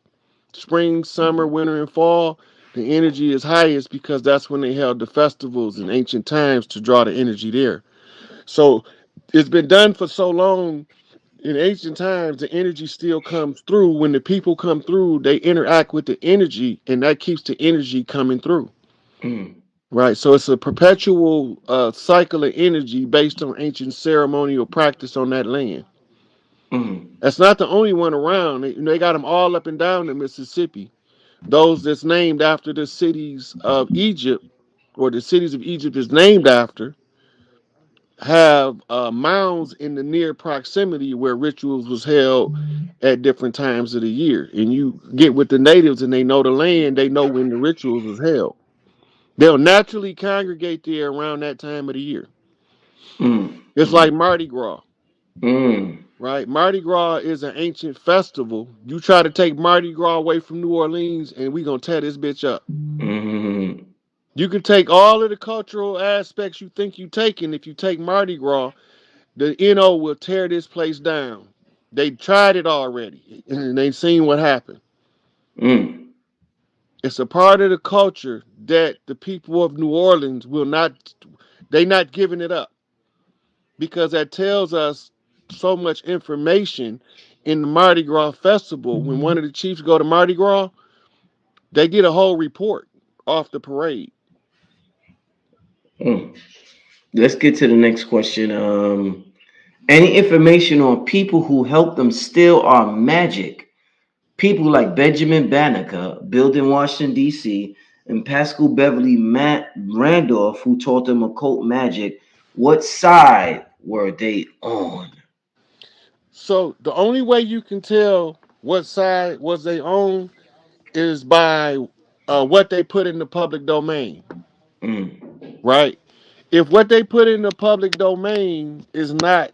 spring, summer, winter, and fall, the energy is highest because that's when they held the festivals in ancient times to draw the energy there. So it's been done for so long. In ancient times, the energy still comes through. When the people come through, they interact with the energy, and that keeps the energy coming through. Mm. Right. So it's a perpetual cycle of energy based on ancient ceremonial practice on that land. Mm. That's not the only one around. They got them all up and down the Mississippi. Those that's named after the cities of Egypt, or the cities of Egypt is named after, have mounds in the near proximity where rituals was held at different times of the year. And you get with the natives and they know the land, they know when the rituals was held. They'll naturally congregate there around that time of the year. Mm. It's Mm. like Mardi Gras, Mm. right? Mardi Gras is an ancient festival. You try to take Mardi Gras away from New Orleans, and we gonna tear this bitch up. Mm. You can take all of the cultural aspects you think you taking. If you take Mardi Gras, the NO will tear this place down. They tried it already, and they seen what happened. Mm. It's a part of the culture that the people of New Orleans will not. They not giving it up because that tells us so much information in the Mardi Gras festival. When one of the chiefs go to Mardi Gras, they get a whole report off the parade. Mm. Let's get to the next question. Any information on people who helped them steal our magic? People like Benjamin Banneker, built in Washington, D.C., and Pascal Beverly Randolph, who taught them occult magic. What side were they on? So the only way you can tell what side was they on is by what they put in the public domain, Mm. right? If what they put in the public domain is not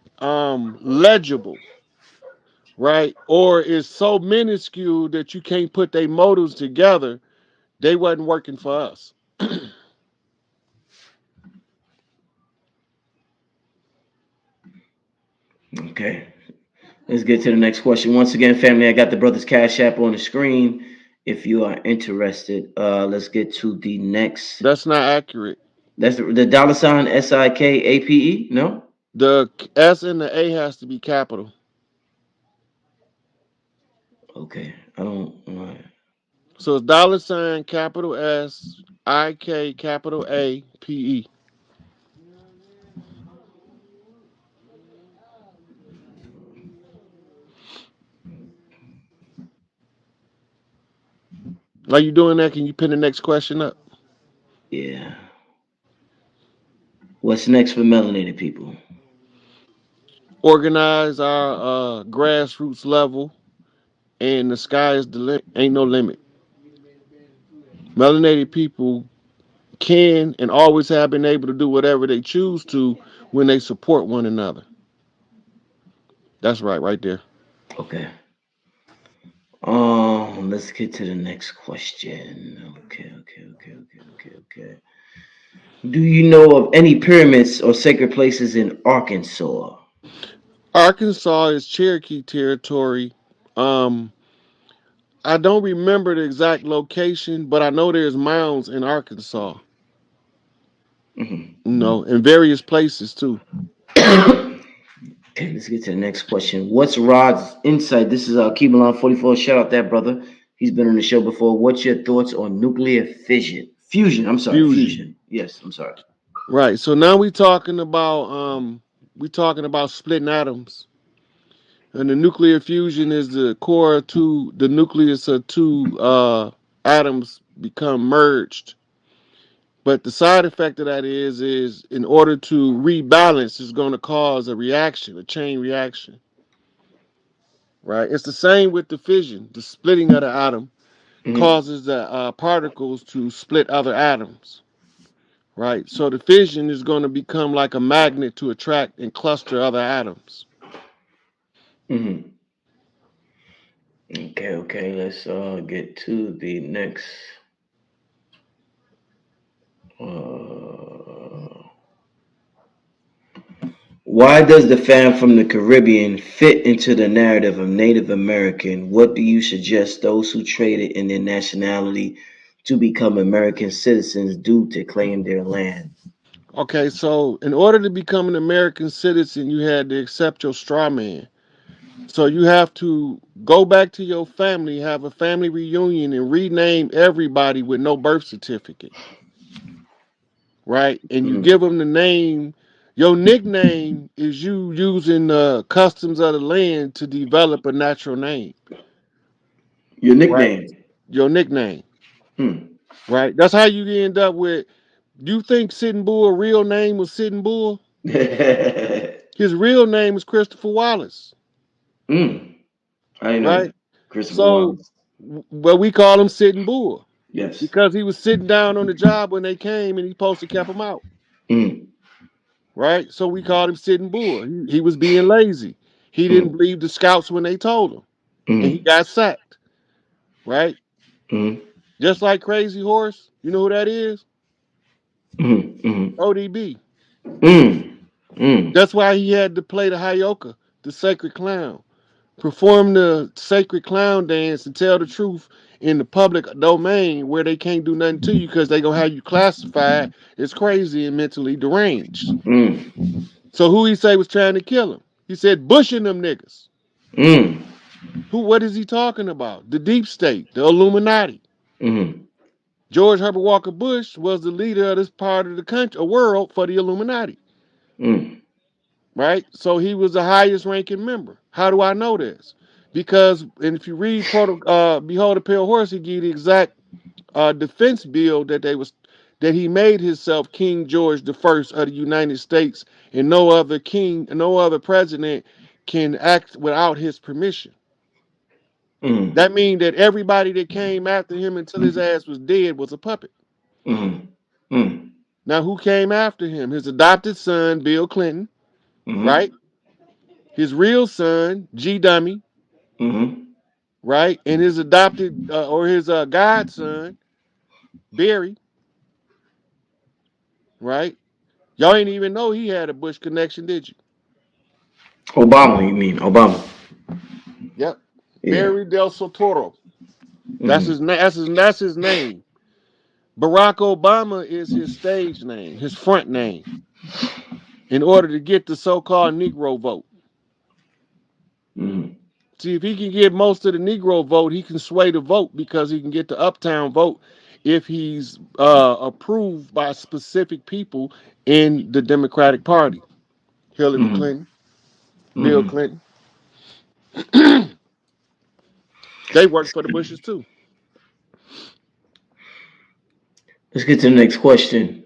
legible, right, or is so minuscule that you can't put their motives together, they wasn't working for us. Okay. Let's get to the next question. Once again, family, I got the Brothers Cash App on the screen. If you are interested, let's get to the next. That's not accurate. That's the dollar sign SIKAPE. No? The S and the A has to be capital. Okay. I don't. So it's dollar sign capital S I K capital A P E. Are you doing that? Can you pin the next question up? Yeah. What's next for melanated people? Organize our grassroots level, and the sky is the limit. Ain't no limit. Melanated people can and always have been able to do whatever they choose to when they support one another. That's right there. Okay. Let's get to the next question. Okay. Do you know of any pyramids or sacred places in Arkansas? Arkansas is Cherokee territory. Um, I don't remember the exact location, but I know there's mounds in Arkansas. Mhm. In various places too. Okay, let's get to the next question. What's Rod's insight? This is Keebalon 44. Shout out that brother. He's been on the show before. What's your thoughts on nuclear fission? Fusion. I'm sorry, Fusion. fusion. Yes, I'm sorry. Right. So now we talking about splitting atoms. And the nuclear fusion is the core of the nucleus of two atoms become merged. But the side effect of that is in order to rebalance, it's going to cause a reaction, a chain reaction. Right? It's the same with the fission. The splitting of the atom Mm-hmm. causes the particles to split other atoms. Right? So the fission is going to become like a magnet to attract and cluster other atoms. Mm-hmm. Okay. Let's get to the next. Uh, why does the fan from the Caribbean fit into the narrative of Native American? What do you suggest those who traded in their nationality to become American citizens do to claim their land? Okay, so in order to become an American citizen, you had to accept your straw man. So you have to go back to your family, have a family reunion, and rename everybody with no birth certificate, right? And you Mm-hmm. give them the name. Your nickname is you using the customs of the land to develop a natural name, Your right? nickname. Your nickname, Hmm. right? That's how you end up with. You think Sitting Bull real name was Sitting Bull? His real name is Christopher Wallace, Mm. I didn't know right? that. Christopher So, Wallace. well, we call him Sitting Bull Yes. because he was sitting down on the job when they came and he supposed to kept them out, Mm. right? So we called him Sitting Bull. He was being lazy. He didn't Mm. believe the scouts when they told him, and he Mm. got sacked, right? Mm. Just like Crazy Horse, you know who that is? Mm. Mm. ODB. Mm. Mm. That's why he had to play the Hyoka, the sacred clown, perform the sacred clown dance and tell the truth in the public domain where they can't do nothing to you because they gonna have you classified as crazy and mentally deranged. Mm. So who he say was trying to kill him? He said Bush and them niggas. Mm. Who? What is he talking about? The deep state, the Illuminati. Mm. George Herbert Walker Bush was the leader of this part of the country, a world for the Illuminati, Mm. right? So he was the highest ranking member. How do I know this? Because, and if you read Behold a Pale Horse, he gave the exact defense bill that he made himself King George the First of the United States, and no other king, no other president can act without his permission. Mm. That means that everybody that came after him until his ass was dead was a puppet. Mm. Mm. Now, who came after him? His adopted son, Bill Clinton, Mm. right? His real son, G. Dummy, Mm. right? And his adopted or his godson, Barry, right? Y'all ain't even know he had a Bush connection, did you? Obama, you mean Obama? Yep. Yeah. Barry Del Sotoro. That's Mm. his name. Barack Obama is his stage name, his front name, in order to get the so-called Negro vote. Mm. See, if he can get most of the Negro vote, he can sway the vote because he can get the uptown vote if he's approved by specific people in the Democratic Party. Hillary Mm. Clinton, Bill Mm. Clinton, they work for the Bushes too. Let's get to the next question.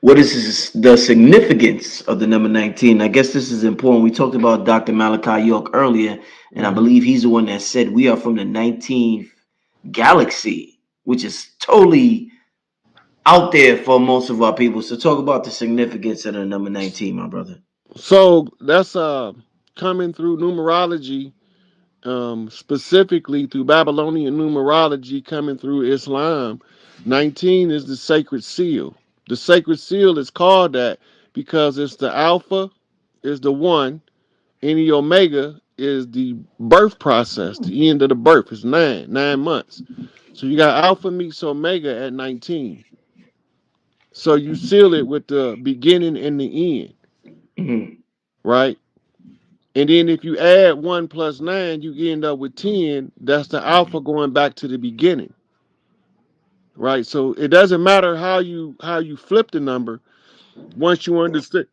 What is the significance of the number 19? I guess this is important. We talked about Dr. Malachi York earlier, and I Hmm. believe he's the one that said we are from the 19th galaxy, which is totally out there for most of our people. So talk about the significance of the number 19, my brother. So that's coming through numerology, specifically through Babylonian numerology, coming through Islam. 19 is the sacred seal. The sacred seal is called that because it's the alpha, is the one, and the omega is the birth process. The end of the birth is 9 months. So you got alpha meets omega at 19. So you seal it with the beginning and the end, Mm-hmm. right? And then if you add 1 plus 9, you end up with 10. That's the alpha going back to the beginning, right? So it doesn't matter how you flip the number. Once you understand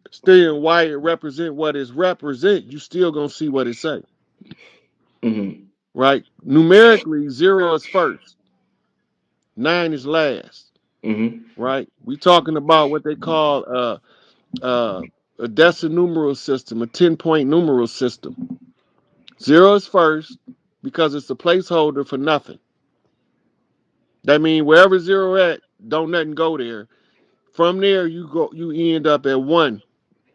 why it represent what it represent, you still gonna see what it say, Mm-hmm. right? Numerically, 0 is first, 9 is last, Mm-hmm. right? We talking about what they call uh, a decinumeral system, a 10-point numeral system. 0 is first because it's a placeholder for nothing. That means wherever 0 at, don't nothing go there. From there, you end up at 1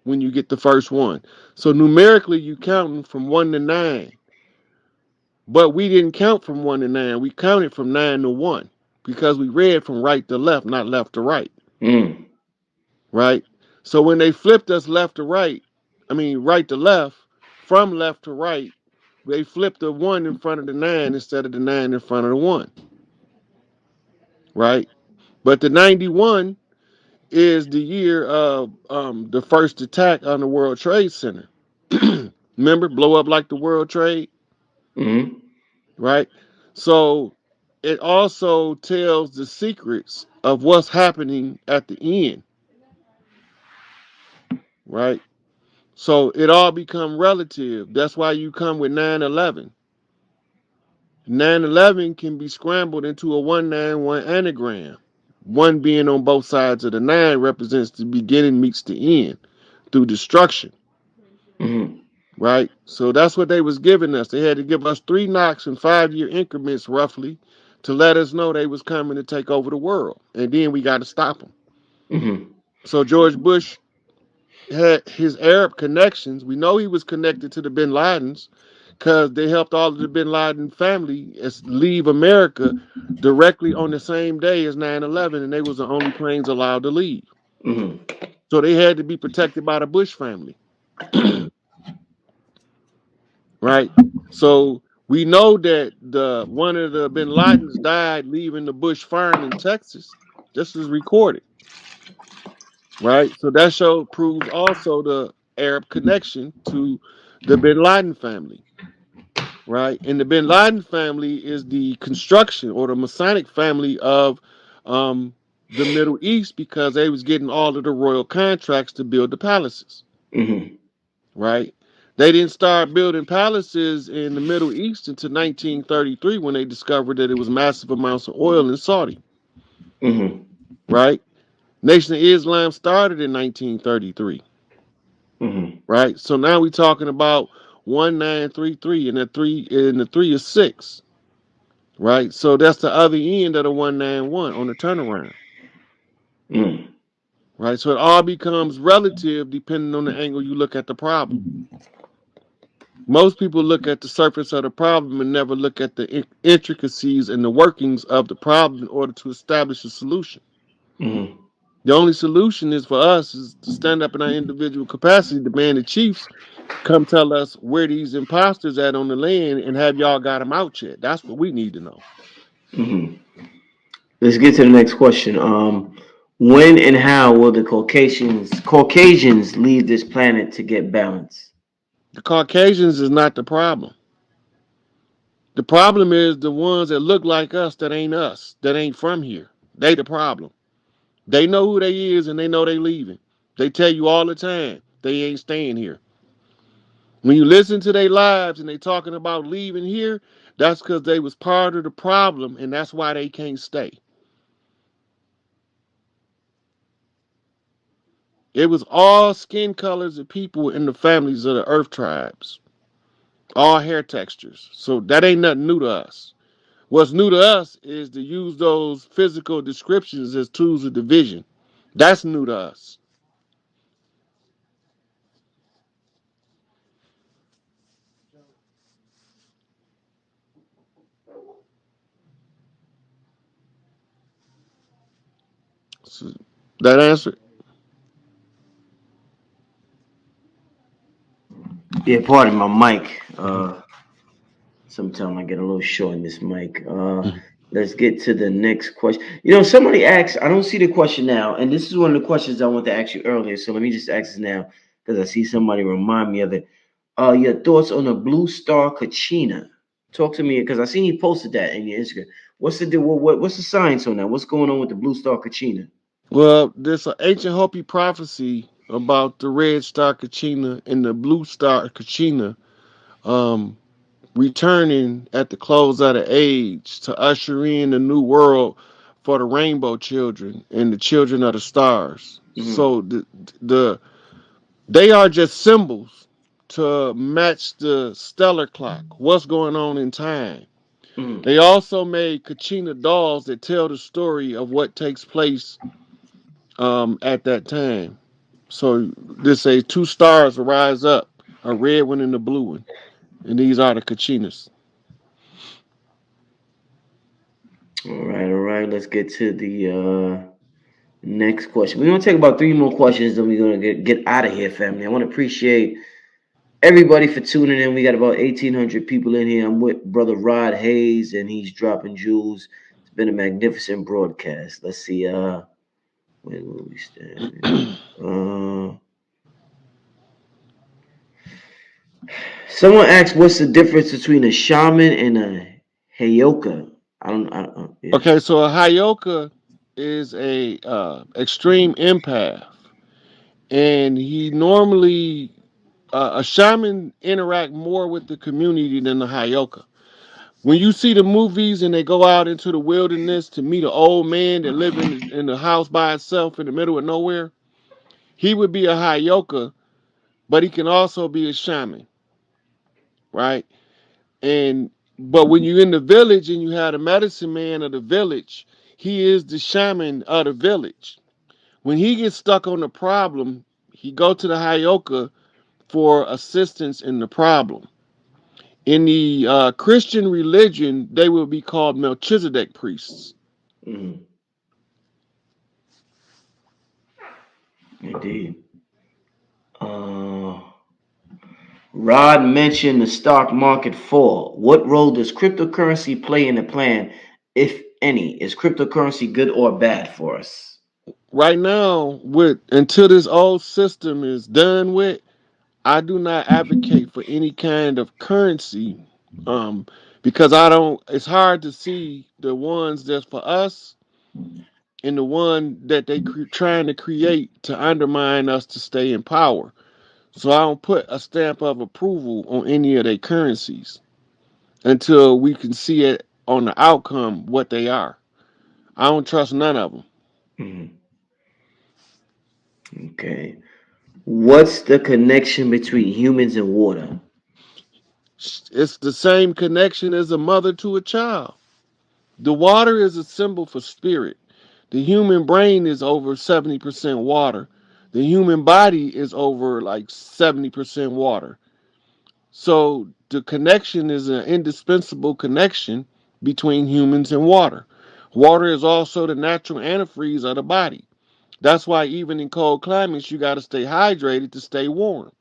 when you get the first one. So numerically, you counting from 1 to 9. But we didn't count from 1 to 9. We counted from 9 to 1 because we read from right to left, not left to right, Mm-hmm. right? So when they flipped us left to right, I mean right to left, from left to right, they flipped the 1 in front of the 9 instead of the 9 in front of the 1, right? But the 91 is the year of the first attack on the World Trade Center. Remember, blow up like the World Trade, Mm-hmm. right? So it also tells the secrets of what's happening at the end, right? So it all become relative. That's why you come with 911. 911 can be scrambled into a 191 anagram. One being on both sides of the 9 represents the beginning meets the end through destruction, Mm-hmm. right? So that's what they was giving us. They had to give us 3 knocks in 5-year increments roughly to let us know they was coming to take over the world. And then we got to stop them. Mm-hmm. So George Bush had his Arab connections. We know he was connected to the Bin Ladens because they helped all of the Bin Laden family leave America directly on the same day as 9/11, and they was the only planes allowed to leave. Mm-hmm. So they had to be protected by the Bush family, right? So we know that the one of the Bin Ladens died leaving the Bush farm in Texas. This is recorded, right? So that show proves also the Arab connection to the Bin Laden family, right? And the Bin Laden family is the construction or the Masonic family of um, the Middle East because they was getting all of the royal contracts to build the palaces, Mm-hmm. right? They didn't start building palaces in the Middle East until 1933 when they discovered that it was massive amounts of oil in Saudi, Mm-hmm. right? Nation of Islam started in 1933, Mm-hmm. right? So now we're talking about 1933 and the three is 6. Right? So that's the other end of the 191 on the turnaround. Mm-hmm. Right? So it all becomes relative depending on the angle you look at the problem. Most people look at the surface of the problem and never look at the intricacies and the workings of the problem in order to establish a solution. Mm-hmm. The only solution is for us is to stand up in our individual capacity, demand the chiefs come tell us where these imposters at on the land and have y'all got them out yet. That's what we need to know. Mm-hmm. Let's get to the next question. When and how will the Caucasians leave this planet to get balance? The Caucasians is not the problem. The problem is the ones that look like us, that ain't from here. They the problem. They know who they is and they know they leaving. They tell you all the time they ain't staying here. When you listen to their lives and they talking about leaving here, that's because they was part of the problem and that's why they can't stay. It was all skin colors of people in the families of the earth tribes, all hair textures. So that ain't nothing new to us. What's new to us is to use those physical descriptions as tools of division. That's new to us. So that answer? Yeah, pardon my mic. Sometimes I get a little short in this mic. Let's get to the next question. You know, somebody asked, I don't see the question now, and this is one of the questions I want to ask you earlier. So let me just ask it now because I see somebody remind me of it. Your thoughts on the blue star Kachina? Talk to me because I seen you posted that in your Instagram. What's the what's the science on that? What's going on with the blue star Kachina? Well, there's an ancient Hopi prophecy about the red star Kachina and the blue star Kachina um, returning at the close of the age to usher in the new world for the rainbow children and the children of the stars. Mm-hmm. So the they are just symbols to match the stellar clock, what's going on in time. Mm-hmm. They also made Kachina dolls that tell the story of what takes place at that time. So this says two stars rise up, a red one and a blue one, and these are the Kachinas. All right, all right. Let's get to the next question. We're gonna take about three more questions, then we're gonna get out of here, family. I want to appreciate everybody for tuning in. We got about 1,800 people in here. I'm with brother Rod Hayes, and he's dropping jewels. It's been a magnificent broadcast. Let's see. Where will we stand? Someone asked, "What's the difference between a shaman and a heyoka?" I don't. Yeah. Okay, so a Hyoka is a extreme empath, and he normally a shaman interact more with the community than the Hyoka. When you see the movies and they go out into the wilderness to meet an old man that live in the house by itself in the middle of nowhere, he would be a Hyoka, but he can also be a shaman, right? And but when you're in the village and you have the medicine man of the village, he is the shaman of the village. When he gets stuck on the problem, he go to the Hyoka for assistance in the problem. In the Christian religion, they will be called Melchizedek priests. Mhm. Indeed. Uh, Rod mentioned the stock market fall. What role does cryptocurrency play in the plan, if any? Is cryptocurrency good or bad for us? Right now, with until this old system is done with, I do not advocate for any kind of currency, um, because I don't. It's hard to see the ones that's for us and the one that they trying to create to undermine us to stay in power. So I don't put a stamp of approval on any of their currencies until we can see it on the outcome what they are. I don't trust none of them. Mhm. Okay. What's the connection between humans and water? It's the same connection as a mother to a child. The water is a symbol for spirit. The human brain is over 70% water. The human body is over like 70% water. So the connection is an indispensable connection between humans and water. Water is also the natural antifreeze of the body. That's why even in cold climates, you got to stay hydrated to stay warm,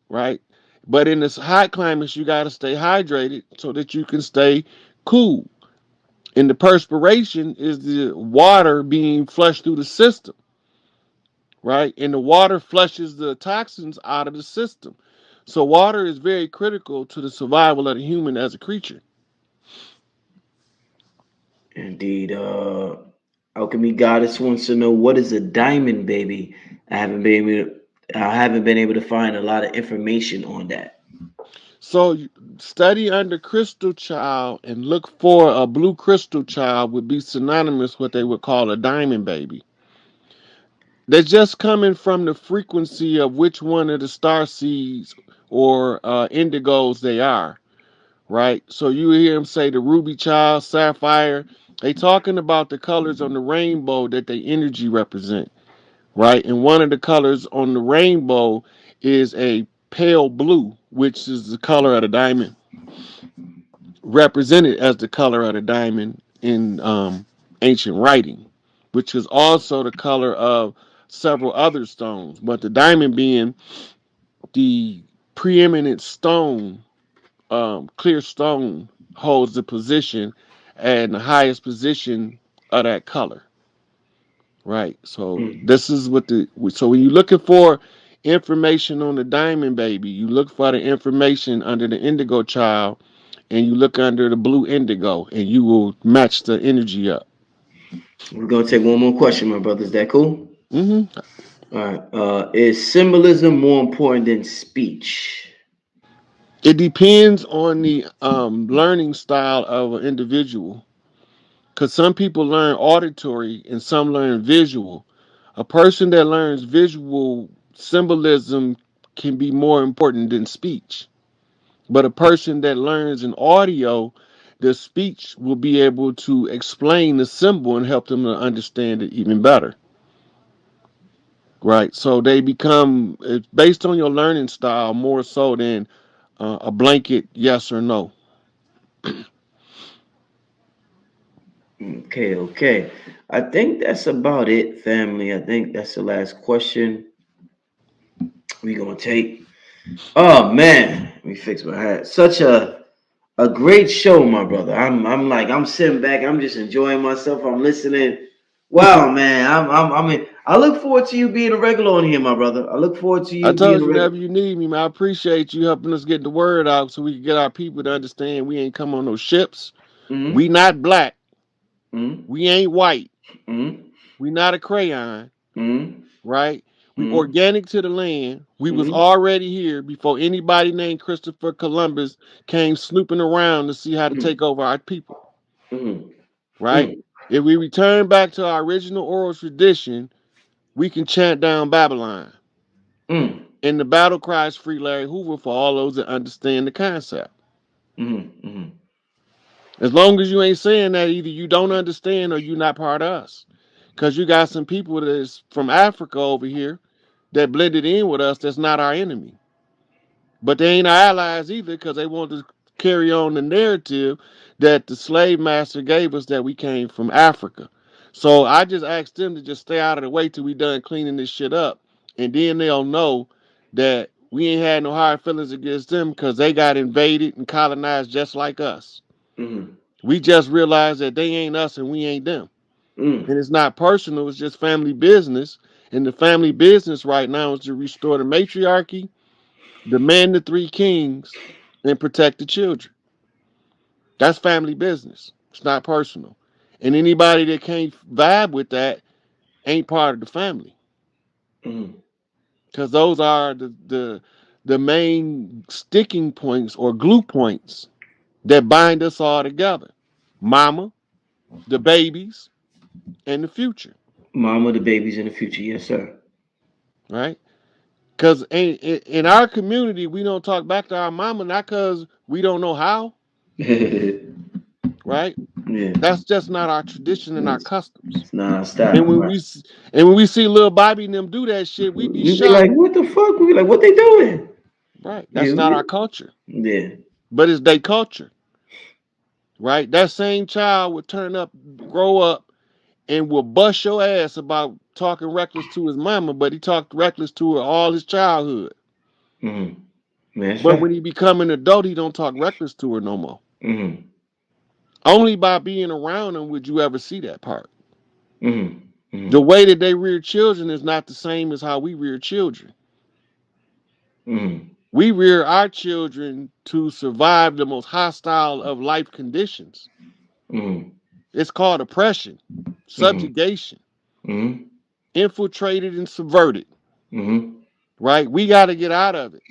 right? But in this hot climates, you got to stay hydrated so that you can stay cool. And the perspiration is the water being flushed through the system, right? And the water flushes the toxins out of the system. So water is very critical to the survival of the human as a creature. Indeed. Alchemy Goddess wants to know what is a diamond baby. I haven't been able to find a lot of information on that. So study under crystal child and look for a blue crystal child would be synonymous with what they would call a diamond baby. They're just coming from the frequency of which one of the star seeds or indigos they are, right? So you hear them say the ruby child, sapphire. They talking about the colors on the rainbow that they energy represent, right? And one of the colors on the rainbow is a pale blue, which is the color of the diamond, represented as the color of the diamond in ancient writing, which is also the color of several other stones, but the diamond being the preeminent stone, clear stone, holds the position and the highest position of that color. Right. So Mm. this is what so when you're looking for information on the diamond baby, you look for the information under the indigo child and you look under the blue indigo and you will match the energy up. We're gonna take one more question, my brother. Is that cool? Hmm. All right. Is symbolism more important than speech? It depends on the learning style of an individual because some people learn auditory and some learn visual. A person that learns visual symbolism can be more important than speech. But a person that learns an audio, the speech will be able to explain the symbol and help them to understand it even better. Right. So they become, it's based on your learning style more so than a blanket yes or no. Okay, okay. I think that's about it, family. I think that's the last question we're gonna take. Oh man, let me fix my hat. Such a great show, my brother. I'm sitting back, I'm just enjoying myself. I'm listening. Wow, man. I look forward to you being a regular on here, my brother. I look forward to I you being told a you regular. whenever you need me, man, I appreciate you helping us get the word out so we can get our people to understand we ain't come on no ships. We Mm-hmm. not black. Mm-hmm. We ain't white. Mm-hmm. We not a crayon. Mm-hmm. Right? We Mm-hmm. organic to the land. We was Mm-hmm. already here before anybody named Christopher Columbus came snooping around to see how to take over our people. Mm-hmm. Right? Mm-hmm. If we return back to our original oral tradition, we can chant down Babylon. Mm-hmm. And the battle cries free Larry Hoover for all those that understand the concept. Mm-hmm. As long as you ain't saying that, either you don't understand or you're not part of us. Because you got some people that's from Africa over here that blended in with us that's not our enemy. But they ain't our allies either because they want to carry on the narrative that the slave master gave us that we came from Africa. So I just asked them to just stay out of the way till we done cleaning this shit up. And then they'll know that we ain't had no hard feelings against them because they got invaded and colonized just like us. Mm-hmm. We just realized that they ain't us and we ain't them. Mm-hmm. And it's not personal, it's just family business. And the family business right now is to restore the matriarchy, demand the three kings, and protect the children. That's family business. It's not personal. And anybody that can't vibe with that ain't part of the family. Mm-hmm. Because those are the main sticking points or glue points that bind us all together. Mama, the babies, and the future. Mama, the babies in the future, yes, sir. Right? Because in our community, we don't talk back to our mama, not because we don't know how, Yeah, right? That's just not our tradition and our customs. it's not our And style, when right? we see little Bobby and them do that shit, we be We be shocked. like, what the fuck? We be like, what they doing? Right. Yeah, That's not our culture. yeah. But it's their culture. Right? That same child would turn up, grow up, and will bust your ass about talking reckless to his mama, but he talked reckless to her all his childhood. Mm-hmm. That's But when right. he become an adult, he don't talk reckless to her no more. Mm-hmm. Only by being around him would you ever see that part. Mm-hmm. The Mm-hmm. way that they rear children is not the same as how we rear children. Mm-hmm. We rear our children to survive the most hostile of life conditions. Mm-hmm. It's called oppression, Mm-hmm. subjugation, Mm-hmm. infiltrated and subverted, Mm-hmm. right? We got to get out of it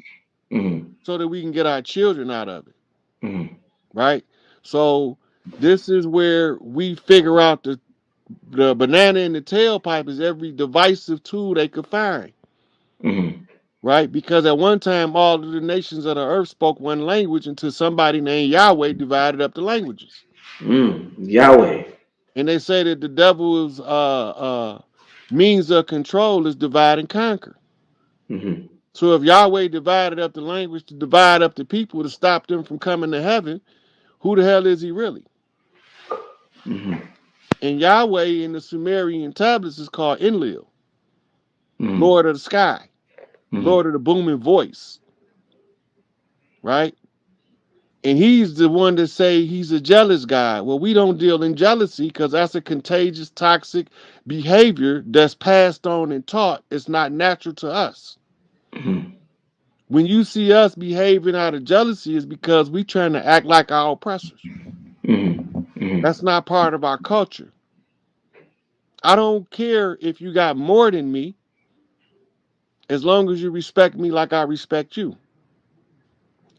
Mm-hmm. so that we can get our children out of it, Mm-hmm. right? So this is where we figure out the banana in the tailpipe is every divisive tool they could find, Mm-hmm. right? Because at one time, all of the nations of the earth spoke one language until somebody named Yahweh divided up the languages. Yahweh. And they say that the devil's means of control is divide and conquer. Mm-hmm. So if Yahweh divided up the language to divide up the people to stop them from coming to heaven, who the hell is he really? Mm-hmm. And Yahweh in the Sumerian tablets is called Enlil, Mm-hmm. Lord of the sky, Mm-hmm. Lord of the booming voice, right? And he's the one that say he's a jealous God. Well, we don't deal in jealousy because that's a contagious, toxic behavior that's passed on and taught. It's not natural to us. Mm-hmm. When you see us behaving out of jealousy, is because we trying to act like our oppressors. Mm-hmm. Mm-hmm. That's not part of our culture. I don't care if you got more than me, as long as you respect me like I respect you.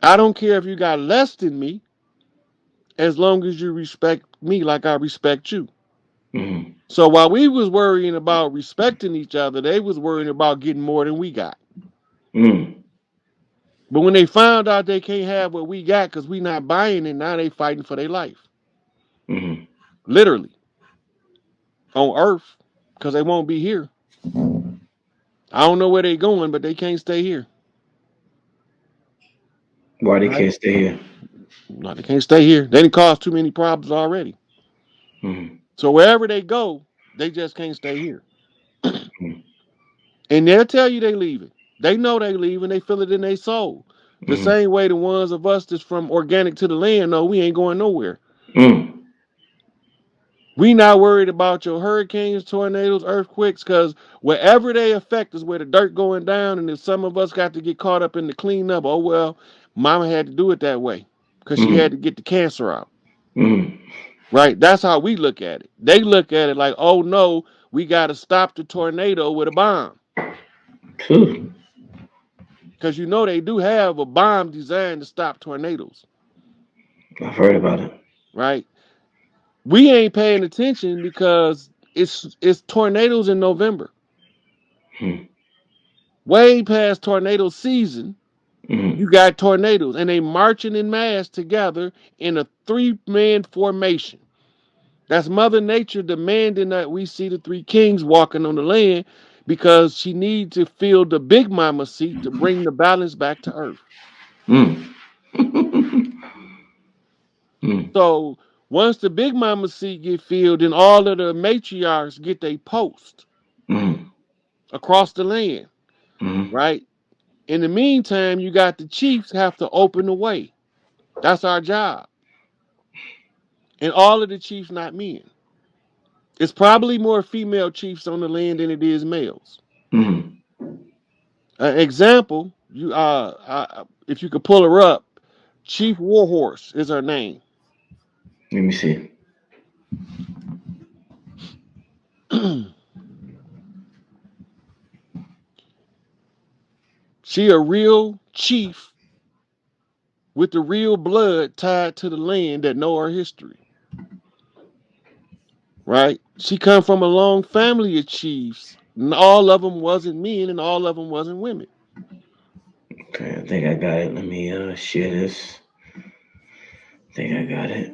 I don't care if you got less than me, as long as you respect me like I respect you. Mm-hmm. So while we was worrying about respecting each other, they was worrying about getting more than we got. Mm-hmm. But when they found out they can't have what we got because we not buying it, now they fighting for their life. Mm-hmm. Literally. On Earth. Because they won't be here. I don't know where they going, but they can't stay here. Why they Right? can't stay here? No, they can't stay here. They didn't cause too many problems already. Mm-hmm. So wherever they go, they just can't stay here. Mm-hmm. And they'll tell you they leaving. They know they leaving. They feel it in their soul. The Mm-hmm. same way the ones of us that's from organic to the land know we ain't going nowhere. Mm-hmm. We not worried about your hurricanes, tornadoes, earthquakes, because wherever they affect is where the dirt going down, and if some of us got to get caught up in the cleanup, oh well, mama had to do it that way because she had to get the cancer out. Mm-hmm. Right? That's how we look at it. They look at it like, oh no, we got to stop the tornado with a bomb. Cool. Because you know they do have a bomb designed to stop tornadoes. I've heard about it. Right? We ain't paying attention because it's tornadoes in November. Mm-hmm. Way past tornado season, Mm-hmm. you got tornadoes and they marching in mass together in a three-man formation. That's Mother Nature demanding that we see the three kings walking on the land because she needs to fill the big mama seat to bring the balance back to earth. Mm-hmm. So once the big mama seat get filled, then all of the matriarchs get their post Mm-hmm. across the land, Mm-hmm. right? In the meantime, you got the chiefs have to open the way. That's our job. And all of the chiefs not men. It's probably more female chiefs on the land than it is males. Mm-hmm. Example, if you could pull her up, Chief Warhorse is her name. Let me see. She a real chief with the real blood tied to the land that know her history. Right? She come from a long family of chiefs. And all of them wasn't men and all of them wasn't women. Okay, I think I got it. Let me share this. I think I got it.